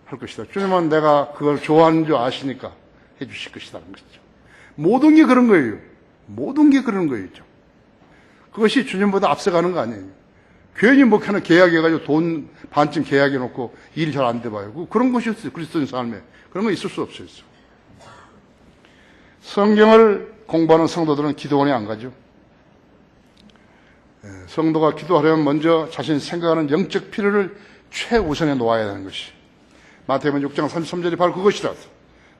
할 것이다. 주님은 내가 그걸 좋아하는 줄 아시니까 해주실 것이라는 것이죠. 모든 게 그런 거예요. 모든 게 그런 거예요. 그것이 주님보다 앞서가는 거 아니에요. 괜히 목회는 계약해가지고 돈 반쯤 계약해놓고 일이 잘 안 돼봐요. 그런 것이 없어요. 그리스도인 삶에. 그런 거 있을 수 없어요. 성경을 공부하는 성도들은 기도원에 안 가죠. 성도가 기도하려면 먼저 자신이 생각하는 영적 필요를 최우선에 놓아야 하는 것이. 마태복음 6장 33절이 바로 그것이라.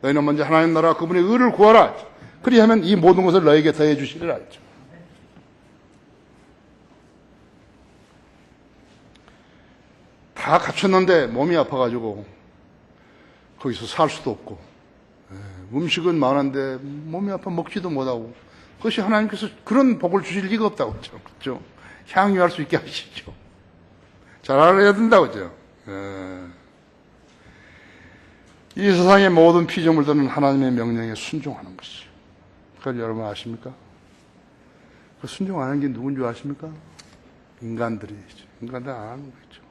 너희는 먼저 하나님 나라 그분의 의를 구하라. 그리하면 이 모든 것을 너에게 더해 주시리라 했죠. 다 갖췄는데 몸이 아파가지고 거기서 살 수도 없고 음식은 많은데 몸이 아파 먹지도 못하고 그것이 하나님께서 그런 복을 주실 리가 없다고 했죠. 그렇죠? 향유할 수 있게 하시죠. 잘 알아야 된다고 했죠. 이 세상의 모든 피조물들은 하나님의 명령에 순종하는 것이죠. 그걸 여러분 아십니까? 그 순종 안 하는 게 누군 줄 아십니까? 인간들이죠. 인간들 안 하는 거죠.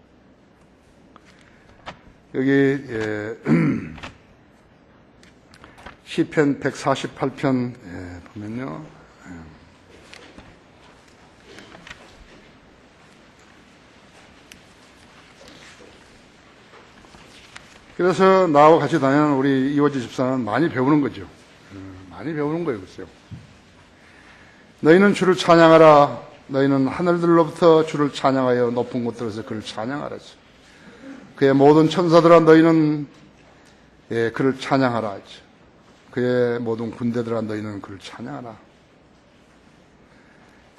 여기 시편 148편 보면요. 그래서 나와 같이 다니는 우리 이호지 집사는 많이 배우는 거죠. 많이 배우는 거예요. 글쎄요. 너희는 주를 찬양하라. 너희는 하늘들로부터 주를 찬양하여 높은 곳들에서 그를 찬양하라. 그의 모든 천사들아 너희는 그를 찬양하라. 그의 모든 군대들아 너희는 그를 찬양하라.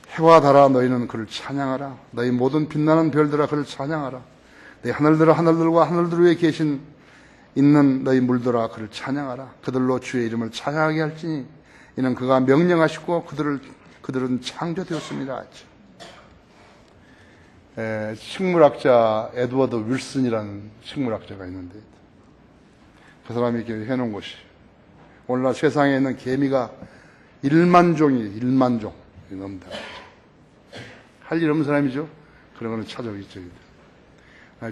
해와 달아 너희는 그를 찬양하라. 너희 모든 빛나는 별들아 그를 찬양하라. 너희 하늘들아 하늘들과 하늘들 위에 있는 너희 물들아 그를 찬양하라. 그들로 주의 이름을 찬양하게 할지니 이는 그가 명령하시고 그들은 창조되었습니다. 식물학자 에드워드 윌슨이라는 식물학자가 있는데 그 사람이 이렇게 해놓은 것이 오늘날 세상에 있는 개미가 1만 종이 1만 종 넘다. 할 일 없는 사람이죠. 그런 거는 찾아오겠죠.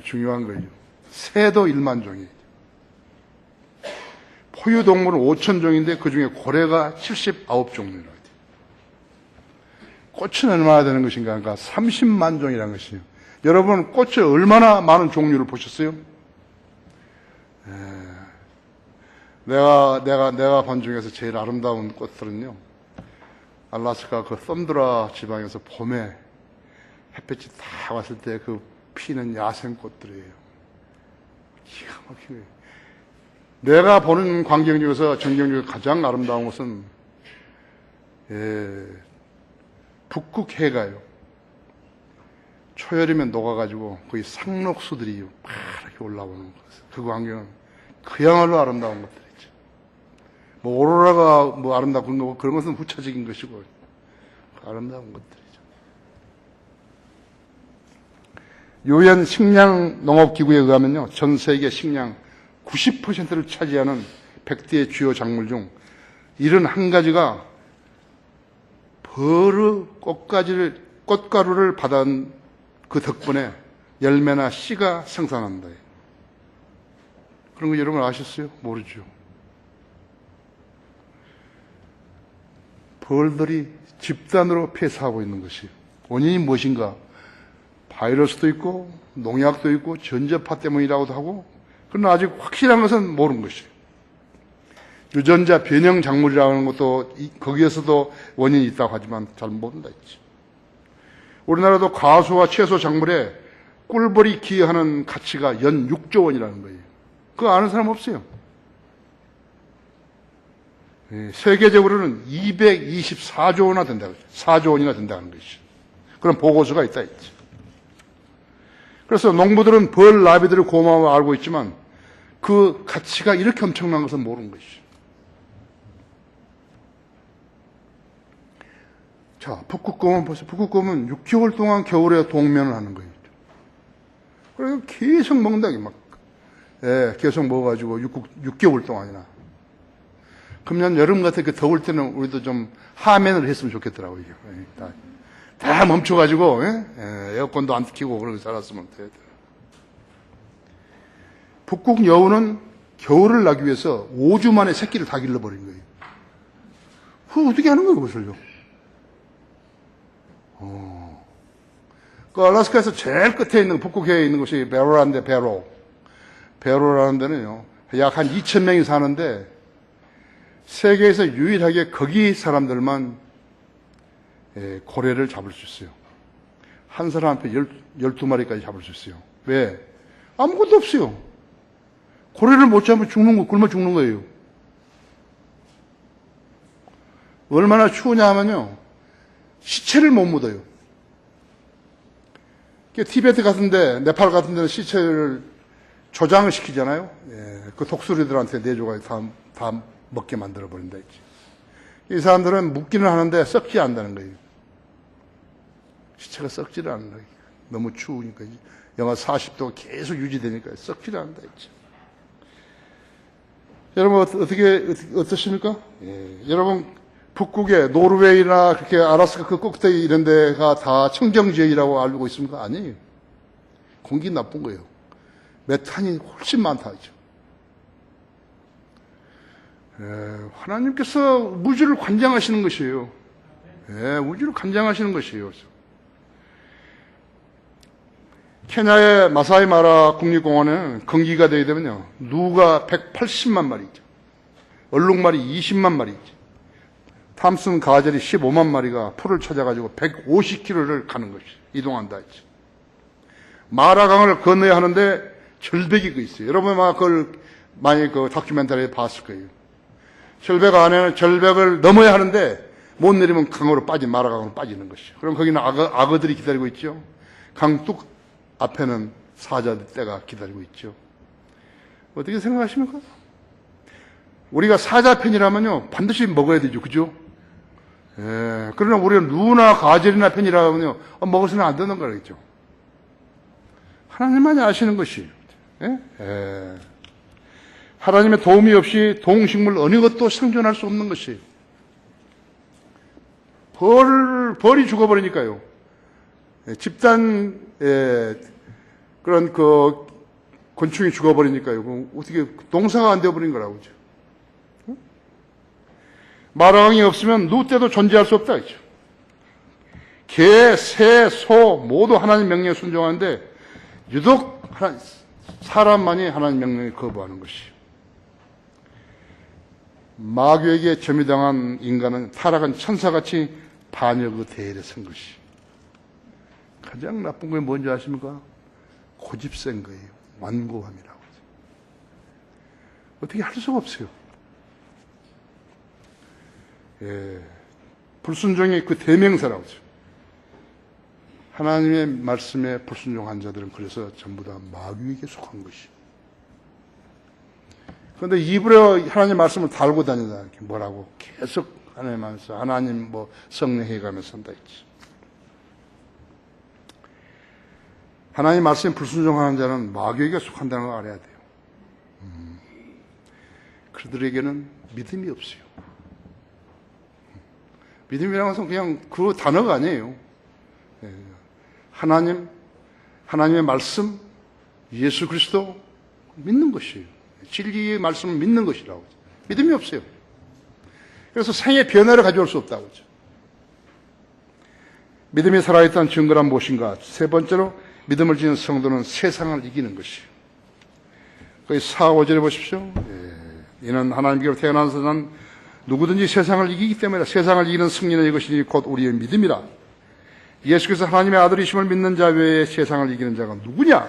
중요한 거예요. 새도 1만 종이에요. 포유동물은 5천 종인데 그 중에 고래가 79종류라고 돼요. 꽃은 얼마나 되는 것인가? 그러니까 30만 종이라는 것이에요. 여러분 꽃을 얼마나 많은 종류를 보셨어요? 내가 본 중에서 제일 아름다운 꽃들은요, 알라스카 그 썬드라 지방에서 봄에 햇볕이 다 왔을 때 그 피는 야생 꽃들이에요. 기가 막히게. 내가 보는 광경 중에서 전경 중에 가장 아름다운 것은 북극해가요. 초여름에 녹아가지고 거의 상록수들이 파랗게 올라오는 것. 그 광경은 그야말로 아름다운 것들이죠. 뭐 오로라가 뭐 아름답고 그런 것은 후차적인 것이고 아름다운 것들이죠. 유엔 식량 농업기구에 의하면요, 전 세계 식량 90%를 차지하는 100대의 주요 작물 중 71가지가 버르 꽃가루를 받은 그 덕분에 열매나 씨가 생산한다. 그런 거 여러분 아셨어요? 모르죠. 벌들이 집단으로 폐사하고 있는 것이 원인이 무엇인가? 바이러스도 있고 농약도 있고 전자파 때문이라고도 하고, 그러나 아직 확실한 것은 모르는 것이에요. 유전자 변형 작물이라는 것도 거기에서도 원인이 있다고 하지만 잘 모른다 했지. 우리나라도 가수와 채소 작물에 꿀벌이 기여하는 가치가 연 6조 원이라는 거예요. 그거 아는 사람 없어요. 세계적으로는 224조 원이나 된다고, 4조 원이나 된다는 것이죠. 그런 보고서가 있다 했지. 그래서 농부들은 벌, 나비들을 고마워 알고 있지만 그 가치가 이렇게 엄청난 것은 모르는 것이죠. 자, 북극곰은 보세요. 북극곰은 6개월 동안 겨울에 동면을 하는 거예요. 그래서 계속 먹는다, 막. 계속 먹어가지고 6개월 동안이나. 금년 여름 같은 그 더울 때는 우리도 좀 하면을 했으면 좋겠더라고요. 다 멈춰가지고, 에어컨도 안 켜고 그러고 살았으면 돼. 북극 여우는 겨울을 나기 위해서 5주 만에 새끼를 다 길러버린 거예요. 그거 어떻게 하는 거예요, 그것을요? 그 알래스카에서 제일 끝에 있는 북극해에 있는 곳이 베로라는데, 베로라는 데는요, 약 한 2,000명이 사는데, 세계에서 유일하게 거기 사람들만 고래를 잡을 수 있어요. 한 사람한테 12마리까지 잡을 수 있어요. 왜? 아무것도 없어요. 고래를 못 잡으면 죽는 거, 굶어 죽는 거예요. 얼마나 추우냐 하면요, 시체를 못 묻어요. 티베트 같은데, 네팔 같은 데는 시체를 조장을 시키잖아요. 그 독수리들한테 내줘가지고 다 먹게 만들어버린다 했지. 이 사람들은 묻기는 하는데 썩지 않는다는 거예요. 시체가 썩지를 않는 거예요. 너무 추우니까. 영하 40도 계속 유지되니까 썩지를 않는다 했지. 여러분, 어떠십니까? 여러분, 북극에 노르웨이나 그렇게 아라스카 그 꼭대기 이런 데가 다 청정지역이라고 알고 있습니까? 아니에요. 공기 나쁜 거예요. 메탄이 훨씬 많다 하죠. 하나님께서 우주를 관장하시는 것이에요. 우주를 관장하시는 것이에요. 케냐의 마사이 마라 국립공원에는 건기가 되게 되면요, 누가 180만 마리죠. 얼룩말이 20만 마리죠. 탐슨 가젤이 15만 마리가 풀을 찾아가지고 150km를 가는 것이 이동한다 했죠. 마라강을 건너야 하는데 절벽이 그 있어요. 여러분 아마 그걸 많이 그 다큐멘터리에 봤을 거예요. 절벽 안에는 절벽을 넘어야 하는데 못 내리면 강으로 마라강으로 빠지는 것이죠. 그럼 거기는 악어들이 기다리고 있죠. 강둑 앞에는 사자들 떼가 기다리고 있죠. 어떻게 생각하십니까? 우리가 사자 편이라면요, 반드시 먹어야 되죠. 그죠? 그러나 우리가 루나 가젤이나 편이라면요, 먹어서는 안 되는 거겠죠. 하나님만이 아시는 것이. 예? 예. 하나님의 도움이 없이 동식물 어느 것도 생존할 수 없는 것이. 벌이 죽어버리니까요. 집단 그런 곤충이 죽어버리니까요. 어떻게 농사가 안 되어버린 거라고 그죠. 마랑이 없으면 누때도 존재할 수 없다 그죠. 개, 새, 소 모두 하나님 명령에 순종하는데 유독 사람만이 하나님 명령에 거부하는 것이. 마귀에게 점유당한 인간은 타락한 천사같이 반역의 대열에 선 것이. 가장 나쁜 게 뭔지 아십니까? 고집센 거예요. 완고함이라고. 어떻게 할 수가 없어요. 예. 불순종의 그 대명사라고 하죠. 하나님의 말씀에 불순종한 자들은 그래서 전부 다 마귀에게 속한 것이. 그런데 입으로 하나님의 말씀을 달고 다니다. 이렇게 뭐라고 계속 하나님 말씀, 하나님 성령 해가면서 산다 했지. 하나님 말씀에 불순종하는 자는 마귀에게 속한다는 걸 알아야 돼요. 그들에게는 믿음이 없어요. 믿음이라는 것은 그냥 그 단어가 아니에요. 하나님의 말씀, 예수 그리스도 믿는 것이에요. 진리의 말씀을 믿는 것이라고. 믿음이 없어요. 그래서 생의 변화를 가져올 수 없다고 하죠. 믿음이 살아있다는 증거란 무엇인가? 세 번째로 믿음을 지닌 성도는 세상을 이기는 것이에요. 거기 4, 5절에 보십시오. 이는 하나님께로 태어난 사람은 누구든지 세상을 이기기 때문이라. 세상을 이기는 승리는 이것이니 곧 우리의 믿음이라. 예수께서 하나님의 아들이심을 믿는 자 외에 세상을 이기는 자가 누구냐?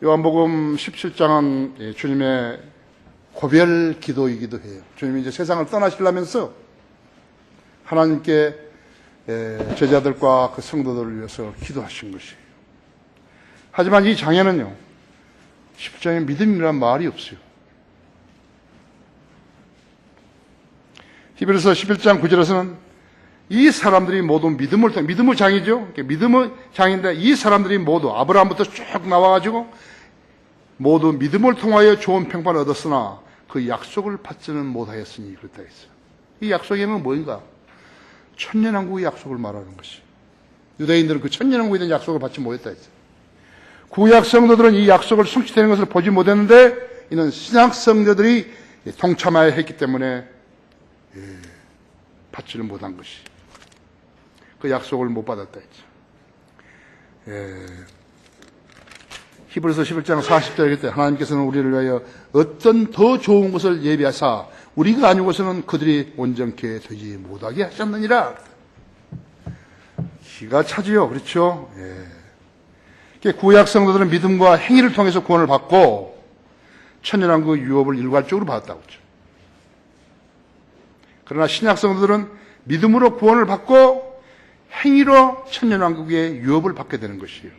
요한복음 17장은 주님의 고별 기도이기도 해요. 주님이 이제 세상을 떠나시려면서 하나님께 제자들과 그 성도들을 위해서 기도하신 것이에요. 하지만 이 장에는요, 10장에 믿음이란 말이 없어요. 히브리서 11장 9절에서는 이 사람들이 모두 믿음의 장이죠. 믿음의 장인데 이 사람들이 모두 아브라함부터 쭉 나와가지고 모두 믿음을 통하여 좋은 평판을 얻었으나 그 약속을 받지는 못하였으니 그렇다 했어요. 이 약속에는 뭐인가? 천년왕국의 약속을 말하는 것이. 유대인들은 그 천년왕국에 대한 약속을 받지 못했다 했어요. 구약 성도들은 이 약속을 성취되는 것을 보지 못했는데 이는 신약 성도들이 동참하여 했기 때문에 받지를 못한 것이. 그 약속을 못 받았다 했죠. 히브리서 11장 40절에 때 하나님께서는 우리를 위하여 어떤 더 좋은 것을 예비하사 우리가 아니고서는 그들이 온전케 되지 못하게 하셨느니라. 기가 차지요. 그렇죠? 구약 성도들은 믿음과 행위를 통해서 구원을 받고 천년왕국의 유업을 일괄적으로 받았다고 했죠. 그러나 신약 성도들은 믿음으로 구원을 받고 행위로 천년왕국의 유업을 받게 되는 것이에요.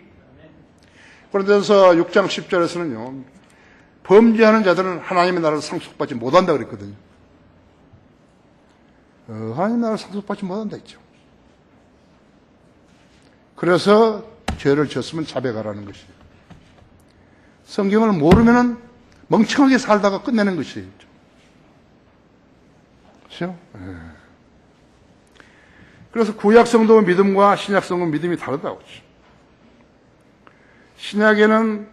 그런데서 6장 10절에서는요, 범죄하는 자들은 하나님의 나라를 상속받지 못한다 그랬거든요. 하나님의 나라를 상속받지 못한다 했죠. 그래서 죄를 졌으면 자백하라는 것이에요. 성경을 모르면은 멍청하게 살다가 끝내는 것이에요. 그렇죠? 그래서 구약 성도 믿음과 신약 성도 믿음이 다르다고 그러죠. 신약에는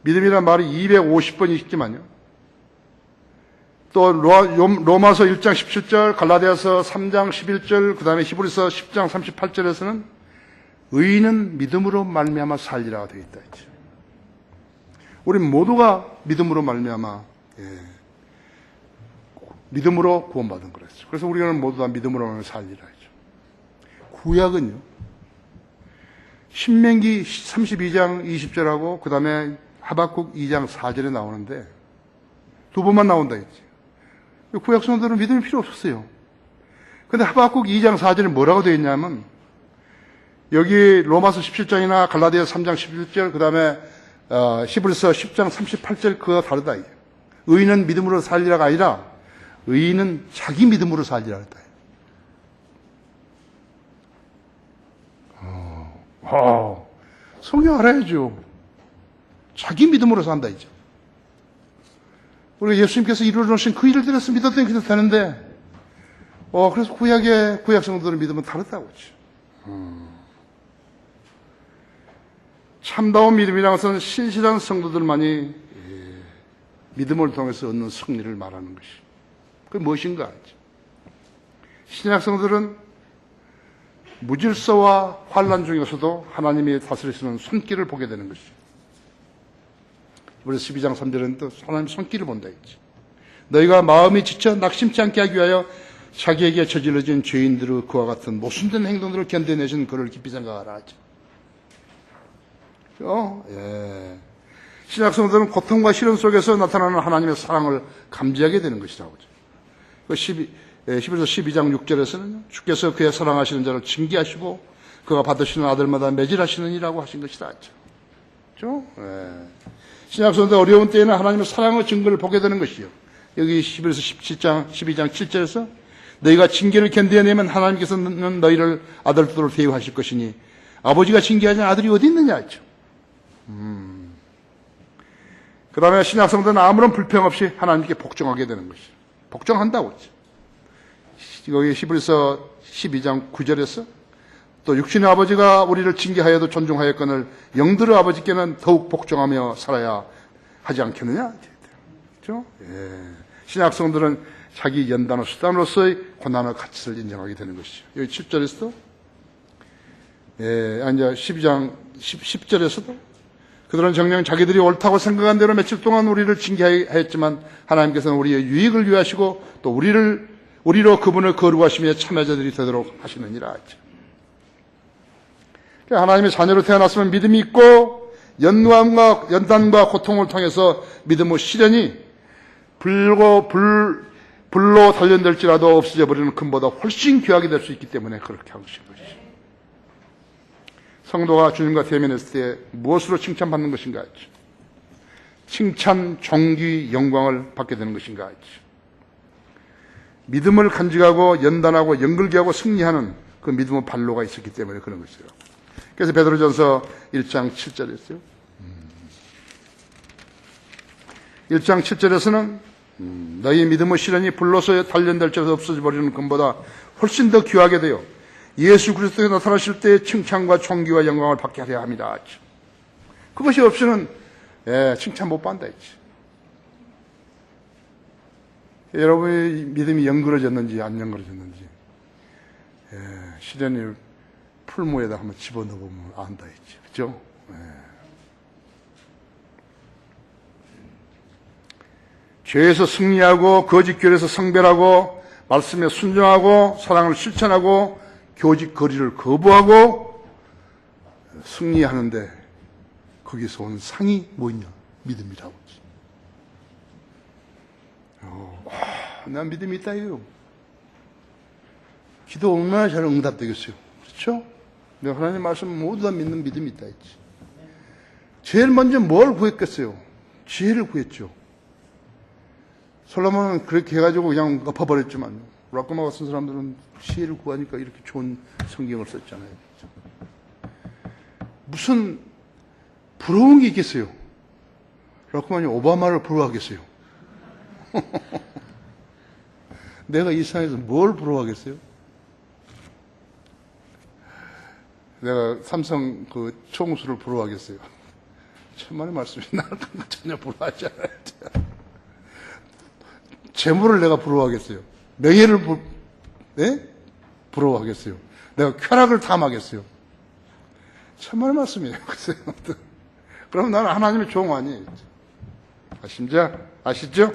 믿음이라는 말이 250번 있지만요. 또 로마서 1장 17절, 갈라디아서 3장 11절, 그 다음에 히브리서 10장 38절에서는 의인은 믿음으로 말미암아 살리라 되어 있다 했죠. 우리 모두가 믿음으로 말미암아 믿음으로 구원받은 거랬죠. 그래서 우리는 모두 다 믿음으로 살리라 했죠. 구약은요, 신명기 32장 20절하고 그 다음에 하박국 2장 4절에 나오는데 두 번만 나온다 했지. 구약 성도들은 믿음이 필요 없었어요. 근데 하박국 2장 4절에 뭐라고 되어 있냐면, 여기 로마서 17장이나 갈라디아 3장 11절, 그 다음에 히브리서 10장 38절 그거 다르다. 의인은 믿음으로 살리라가 아니라 의인은 자기 믿음으로 살리라 했다.
성경 알아야죠. 자기 믿음으로 산다, 이제. 우리가 예수님께서 이루어놓으신 그 일을 들어서 믿었더니 그래도 되는데, 그래서 구약 성도들의 믿음은 다르다고 그러죠. 참다운 믿음이라는 것은 신실한 성도들만이 믿음을 통해서 얻는 승리를 말하는 것이. 그게 무엇인가? 신약 성도들은 무질서와 환난 중에서도 하나님이 다스리시는 손길을 보게 되는 것이죠. 우리 12장 3절에는 또 하나님의 손길을 본다 했지. 너희가 마음이 지쳐 낙심치 않게 하기 위하여 자기에게 저질러진 죄인들의 그와 같은 모순된 행동들을 견뎌내신 그를 깊이 생각하라 하죠. 신약 성도들은 고통과 시련 속에서 나타나는 하나님의 사랑을 감지하게 되는 것이라고 하죠. 히브리서 12장 6절에서는 주께서 그의 사랑하시는 자를 징계하시고 그가 받으시는 아들마다 매질하시는 이라고 하신 것이다 하죠. 그렇죠? 신약 성도들 어려운 때에는 하나님의 사랑의 증거를 보게 되는 것이요. 여기 히브리서 12장 7절에서 너희가 징계를 견뎌내면 하나님께서는 너희를 아들들로 대우하실 것이니 아버지가 징계하지 않은 아들이 어디 있느냐 했죠. 그 다음에 신약 성도는 아무런 불평 없이 하나님께 복종하게 되는 것이죠. 복종한다고 했죠. 여기 히브리서 12장 9절에서 또 육신의 아버지가 우리를 징계하여도 존중하였거늘 영들의 아버지께는 더욱 복종하며 살아야 하지 않겠느냐? 그렇죠? 신약 성도들은 자기 연단의 수단으로서의 고난의 가치를 인정하게 되는 것이죠. 여기 7절에서도 이제 12장 10절에서도 그들은 정녕 자기들이 옳다고 생각한 대로 며칠 동안 우리를 징계하였지만 하나님께서는 우리의 유익을 위하시고 또 우리로 그분을 거룩하심에 참여자들이 되도록 하시느니라 하죠. 하나님의 자녀로 태어났으면 믿음이 있고 연단과 고통을 통해서 믿음의 시련이 불로 단련될지라도 없어져 버리는 금보다 훨씬 귀하게 될 수 있기 때문에 그렇게 하신 것이죠. 성도가 주님과 대면했을 때 무엇으로 칭찬받는 것인가 했죠. 칭찬, 존귀, 영광을 받게 되는 것인가 했죠. 믿음을 간직하고 연단하고 연결하고 승리하는 그 믿음의 발로가 있었기 때문에 그런 것이죠. 그래서 베드로전서 1장 7절이었어요. 1장 7절에서는 너희 믿음의 시련이 불로서 단련될지라도 없어져 버리는 금보다 훨씬 더 귀하게 되어 예수 그리스도에 나타나실 때의 칭찬과 존귀와 영광을 받게 하려 합니다. 그것이 없이는 칭찬 못 받는다 했지. 여러분의 믿음이 연그러졌는지 안 연그러졌는지 시련이 풀무에다 한번 집어넣어보면 안다 했지. 그죠? 죄에서 승리하고 거짓 교회에서 성별하고 말씀에 순종하고 사랑을 실천하고 교직 거리를 거부하고 승리하는데 거기서 온 상이 뭐냐? 믿음이라고. 난 믿음이 있다 이거요. 기도 얼마나 잘 응답되겠어요. 그렇죠? 내가 하나님 말씀 모두 다 믿는 믿음이 있다 했지. 제일 먼저 뭘 구했겠어요? 지혜를 구했죠. 솔로몬은 그렇게 해가지고 그냥 엎어버렸지만 락그마 같은 사람들은 지혜를 구하니까 이렇게 좋은 성경을 썼잖아요. 무슨 부러운 게 있겠어요? 락그마니 오바마를 부러워하겠어요? 내가 이 세상에서 뭘 부러워하겠어요? 내가 삼성 그 총수를 부러워하겠어요? 천만의 말씀이 나를 전혀 부러워하지 않아요. 재물을 내가 부러워하겠어요? 명예를 부러워하겠어요? 내가 쾌락을 탐하겠어요? 천만의 말씀이에요. 그럼 나는 하나님의 종 아니에요. 아시죠?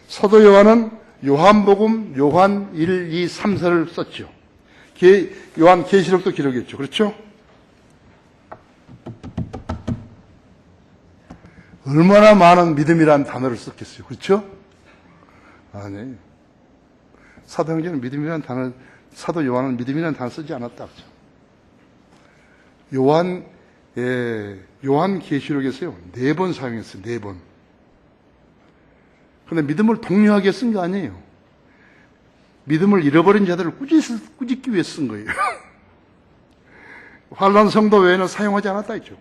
사도 요한은 요한복음, 요한 1, 2, 3, 4를 썼죠. 요한 계시록도 기록했죠. 그렇죠? 얼마나 많은 믿음이라는 단어를 썼겠어요. 그렇죠? 아니. 사도 형제는 믿음이라는 단어, 사도 요한은 믿음이라는 단어 쓰지 않았다. 그렇죠? 요한 계시록에서요. 4번 사용했어요. 4번. 그런데 믿음을 독려하게 쓴 게 아니에요. 믿음을 잃어버린 자들을 꾸짖기 위해 쓴 거예요. 환란 성도 외에는 사용하지 않았다 했죠.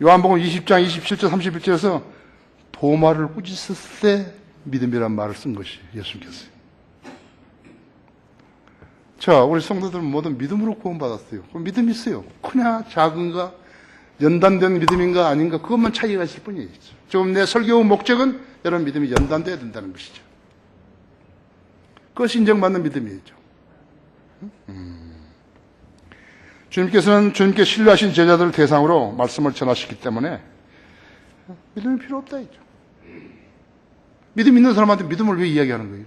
요한복음 20장 27절 31절에서 도마를 꾸짖었을 때 믿음이란 말을 쓴 것이 예수님께서요. 자, 우리 성도들은 모두 믿음으로 구원받았어요. 그럼 믿음이 있어요. 크냐 작은가 연단된 믿음인가 아닌가 그것만 차이가 있을 뿐이에요. 지금 내 설교 목적은 여러분 믿음이 연단돼야 된다는 것이죠. 그것이 인정받는 믿음이죠. 주님께서는 주님께 신뢰하신 제자들을 대상으로 말씀을 전하시기 때문에 믿음이 필요 없다 했죠. 믿음 있는 사람한테 믿음을 왜 이야기하는 거예요?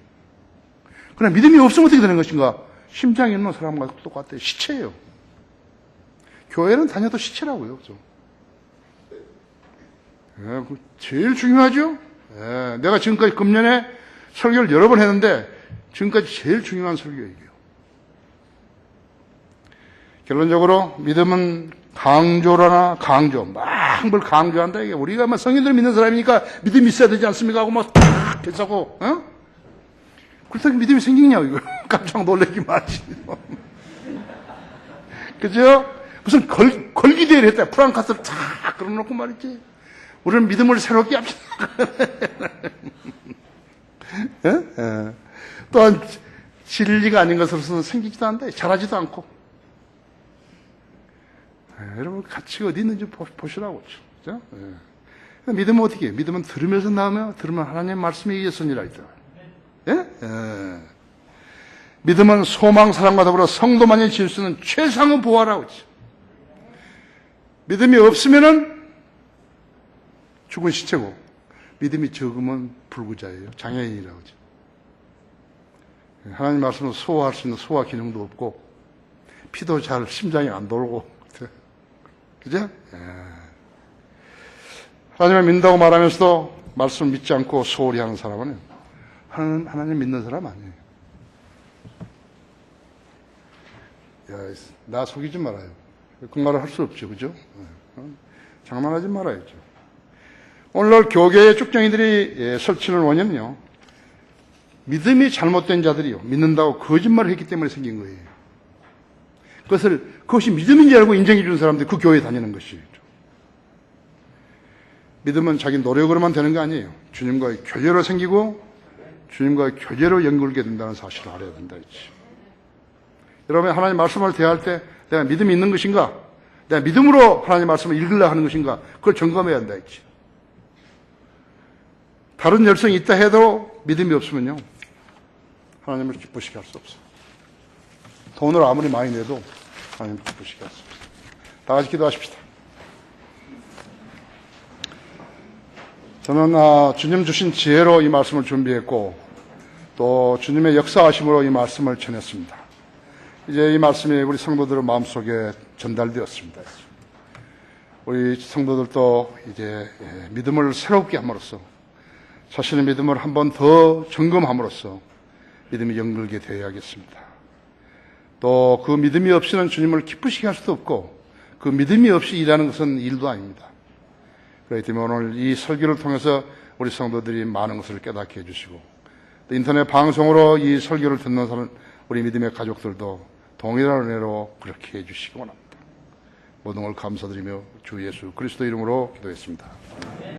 그러나 믿음이 없으면 어떻게 되는 것인가? 심장이 있는 사람과 똑같아요. 시체예요. 교회는 다녀도 시체라고요. 제일 중요하죠. 내가 지금까지 금년에 설교를 여러 번 했는데 지금까지 제일 중요한 설교예요. 결론적으로 믿음은 강조라나 강조, 막 뭘 강조한다 이게 우리가 막 성인들 믿는 사람이니까 믿음이 있어야 되지 않습니까? 하고 막 탁 괜찮고, 그렇다고 믿음이 생기냐 이거 깜짝 놀래기만 하지. 그죠? 무슨 걸기대회를 했다. 프랑카스를 탁 걸어놓고 말이지. 우리는 믿음을 새롭게 합시다. 또한 진리가 아닌 것으로서는 생기지도 않는다. 잘하지도 않고. 여러분 가치가 어디 있는지 보시라고. 그죠? 믿음은 어떻게 해요? 믿음은 들으면서 나오며 들으면 하나님의 말씀에 의해서니라 했잖아요. 믿음은 소망, 사랑과 더불어 성도만이 질 수 있는 최상의 보화라고 했죠. 믿음이 없으면은 죽은 시체고, 믿음이 적으면 불구자예요. 장애인이라고 하죠. 하나님 말씀을 소화할 수 있는 소화 기능도 없고, 피도 잘 심장이 안 돌고, 그죠? 하나님을 믿는다고 말하면서도 말씀을 믿지 않고 소홀히 하는 사람은 하나님 믿는 사람 아니에요. 나 속이지 말아요. 그 말을 할 수 없죠. 그죠? 장난하지 말아야죠. 오늘날 교계의 쭉정이들이 설치는 원인은요, 믿음이 잘못된 자들이요, 믿는다고 거짓말을 했기 때문에 생긴 거예요. 그것이 믿음인지 알고 인정해 주는 사람들이 그 교회에 다니는 것이죠. 믿음은 자기 노력으로만 되는 거 아니에요. 주님과의 교제로 생기고 주님과의 교제로 연결되게 된다는 사실을 알아야 된다 했지. 여러분 하나님 말씀을 대할 때 내가 믿음이 있는 것인가? 내가 믿음으로 하나님 말씀을 읽으려 하는 것인가? 그걸 점검해야 한다 했지. 다른 열성이 있다 해도 믿음이 없으면요, 하나님을 기쁘시게 할 수 없어요. 돈을 아무리 많이 내도 하나님을 기쁘시게 할 수 없어요. 다 같이 기도하십시다. 저는 주님 주신 지혜로 이 말씀을 준비했고 또 주님의 역사하심으로 이 말씀을 전했습니다. 이제 이 말씀이 우리 성도들의 마음속에 전달되었습니다. 우리 성도들도 이제 믿음을 새롭게 함으로써 자신의 믿음을 한 번 더 점검함으로써 믿음이 연결게 되어야겠습니다. 또 그 믿음이 없이는 주님을 기쁘시게 할 수도 없고 그 믿음이 없이 일하는 것은 일도 아닙니다. 그렇기 때문에 오늘 이 설교를 통해서 우리 성도들이 많은 것을 깨닫게 해주시고 또 인터넷 방송으로 이 설교를 듣는 사람 우리 믿음의 가족들도 동일한 은혜로 그렇게 해주시기 원합니다. 모든 걸 감사드리며 주 예수 그리스도 이름으로 기도했습니다.